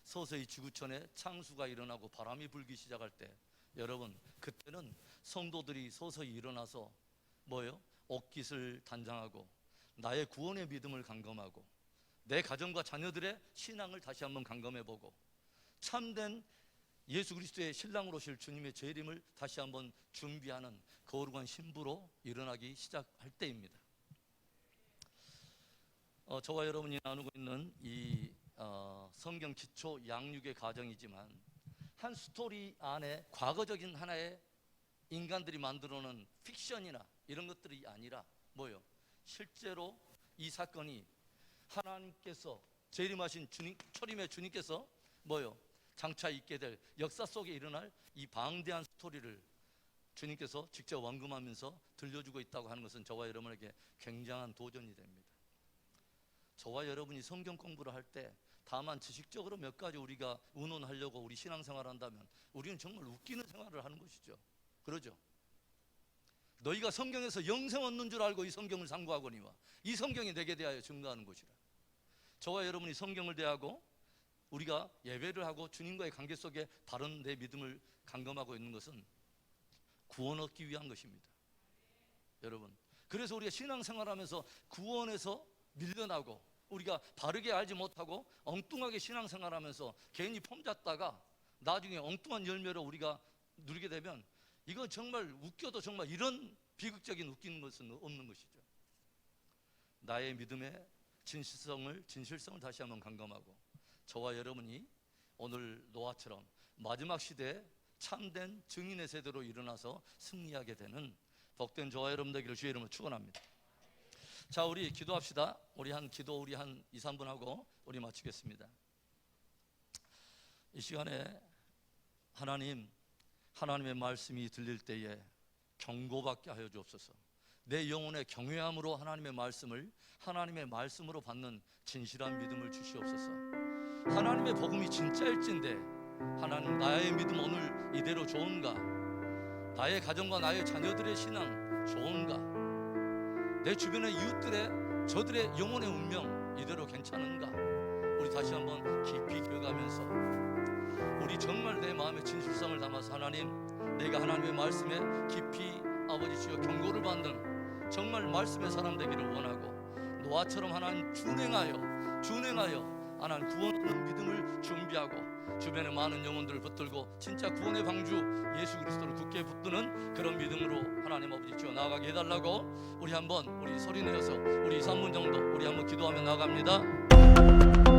서서히 지구촌에 창수가 일어나고 바람이 불기 시작할 때, 여러분 그때는 성도들이 서서히 일어나서 옷깃을 단장하고 나의 구원의 믿음을 감검하고 내 가정과 자녀들의 신앙을 다시 한번 감검해보고 참된 예수 그리스도의 신랑으로 오실 주님의 재림을 다시 한번 준비하는 거룩한 신부로 일어나기 시작할 때입니다. 저와 여러분이 나누고 있는 이 성경 기초 양육의 과정이지만 한 스토리 안에 과거적인 하나의 인간들이 만들어놓은 픽션이나 이런 것들이 아니라 실제로 이 사건이 하나님께서 재림하신 주님, 초림의 주님께서 장차 있게 될 역사 속에 일어날 이 방대한 스토리를 주님께서 직접 원금하면서 들려주고 있다고 하는 것은 저와 여러분에게 굉장한 도전이 됩니다. 저와 여러분이 성경 공부를 할 때 다만 지식적으로 몇 가지 우리가 의논하려고 우리 신앙생활을 한다면 우리는 정말 웃기는 생활을 하는 것이죠. 그러죠? 너희가 성경에서 영생 얻는 줄 알고 이 성경을 상고하거니와 이 성경이 내게 대하여 증거하는 것이라. 저와 여러분이 성경을 대하고 우리가 예배를 하고 주님과의 관계 속에 바른 내 믿음을 감검하고 있는 것은 구원 얻기 위한 것입니다. 여러분, 그래서 우리가 신앙생활하면서 구원에서 밀려나고 우리가 바르게 알지 못하고 엉뚱하게 신앙생활하면서 괜히 폼 잡다가 나중에 엉뚱한 열매로 우리가 누리게 되면 이건 정말 웃겨도 정말 이런 비극적인 웃기는 것은 없는 것이죠. 나의 믿음의 진실성을 다시 한번 감검하고 저와 여러분이 오늘 노아처럼 마지막 시대에 참된 증인의 세대로 일어나서 승리하게 되는 복된 저와 여러분 되기를 주의 이름으로 축원합니다. 자, 우리 기도합시다. 우리 한 2, 3분 하고 우리 마치겠습니다. 이 시간에 하나님의 말씀이 들릴 때에 경고받게 하여 주옵소서. 내 영혼의 경외함으로 하나님의 말씀으로 받는 진실한 믿음을 주시옵소서. 하나님의 복음이 진짜일진데 하나님, 나의 믿음 오늘 이대로 좋은가? 나의 가정과 나의 자녀들의 신앙 좋은가? 내 주변의 이웃들의 저들의 영혼의 운명 이대로 괜찮은가? 우리 다시 한번 깊이 기억하면서 우리 정말 내 마음에 진실성을 담아서 하나님, 내가 하나님의 말씀에 깊이 아버지 주여 경고를 받는 정말 말씀의 사람 되기를 원하고, 노아처럼 하나님 준행하여 하나님 구원하는 믿음을 준비하고, 주변에 많은 영혼들을 붙들고 진짜 구원의 방주 예수 그리스도를 굳게 붙드는 그런 믿음으로 하나님 아버지 주여 나아가게 해달라고, 우리 한번 우리 소리 내어서 우리 2, 3분 정도 우리 한번 기도하며 나아갑니다.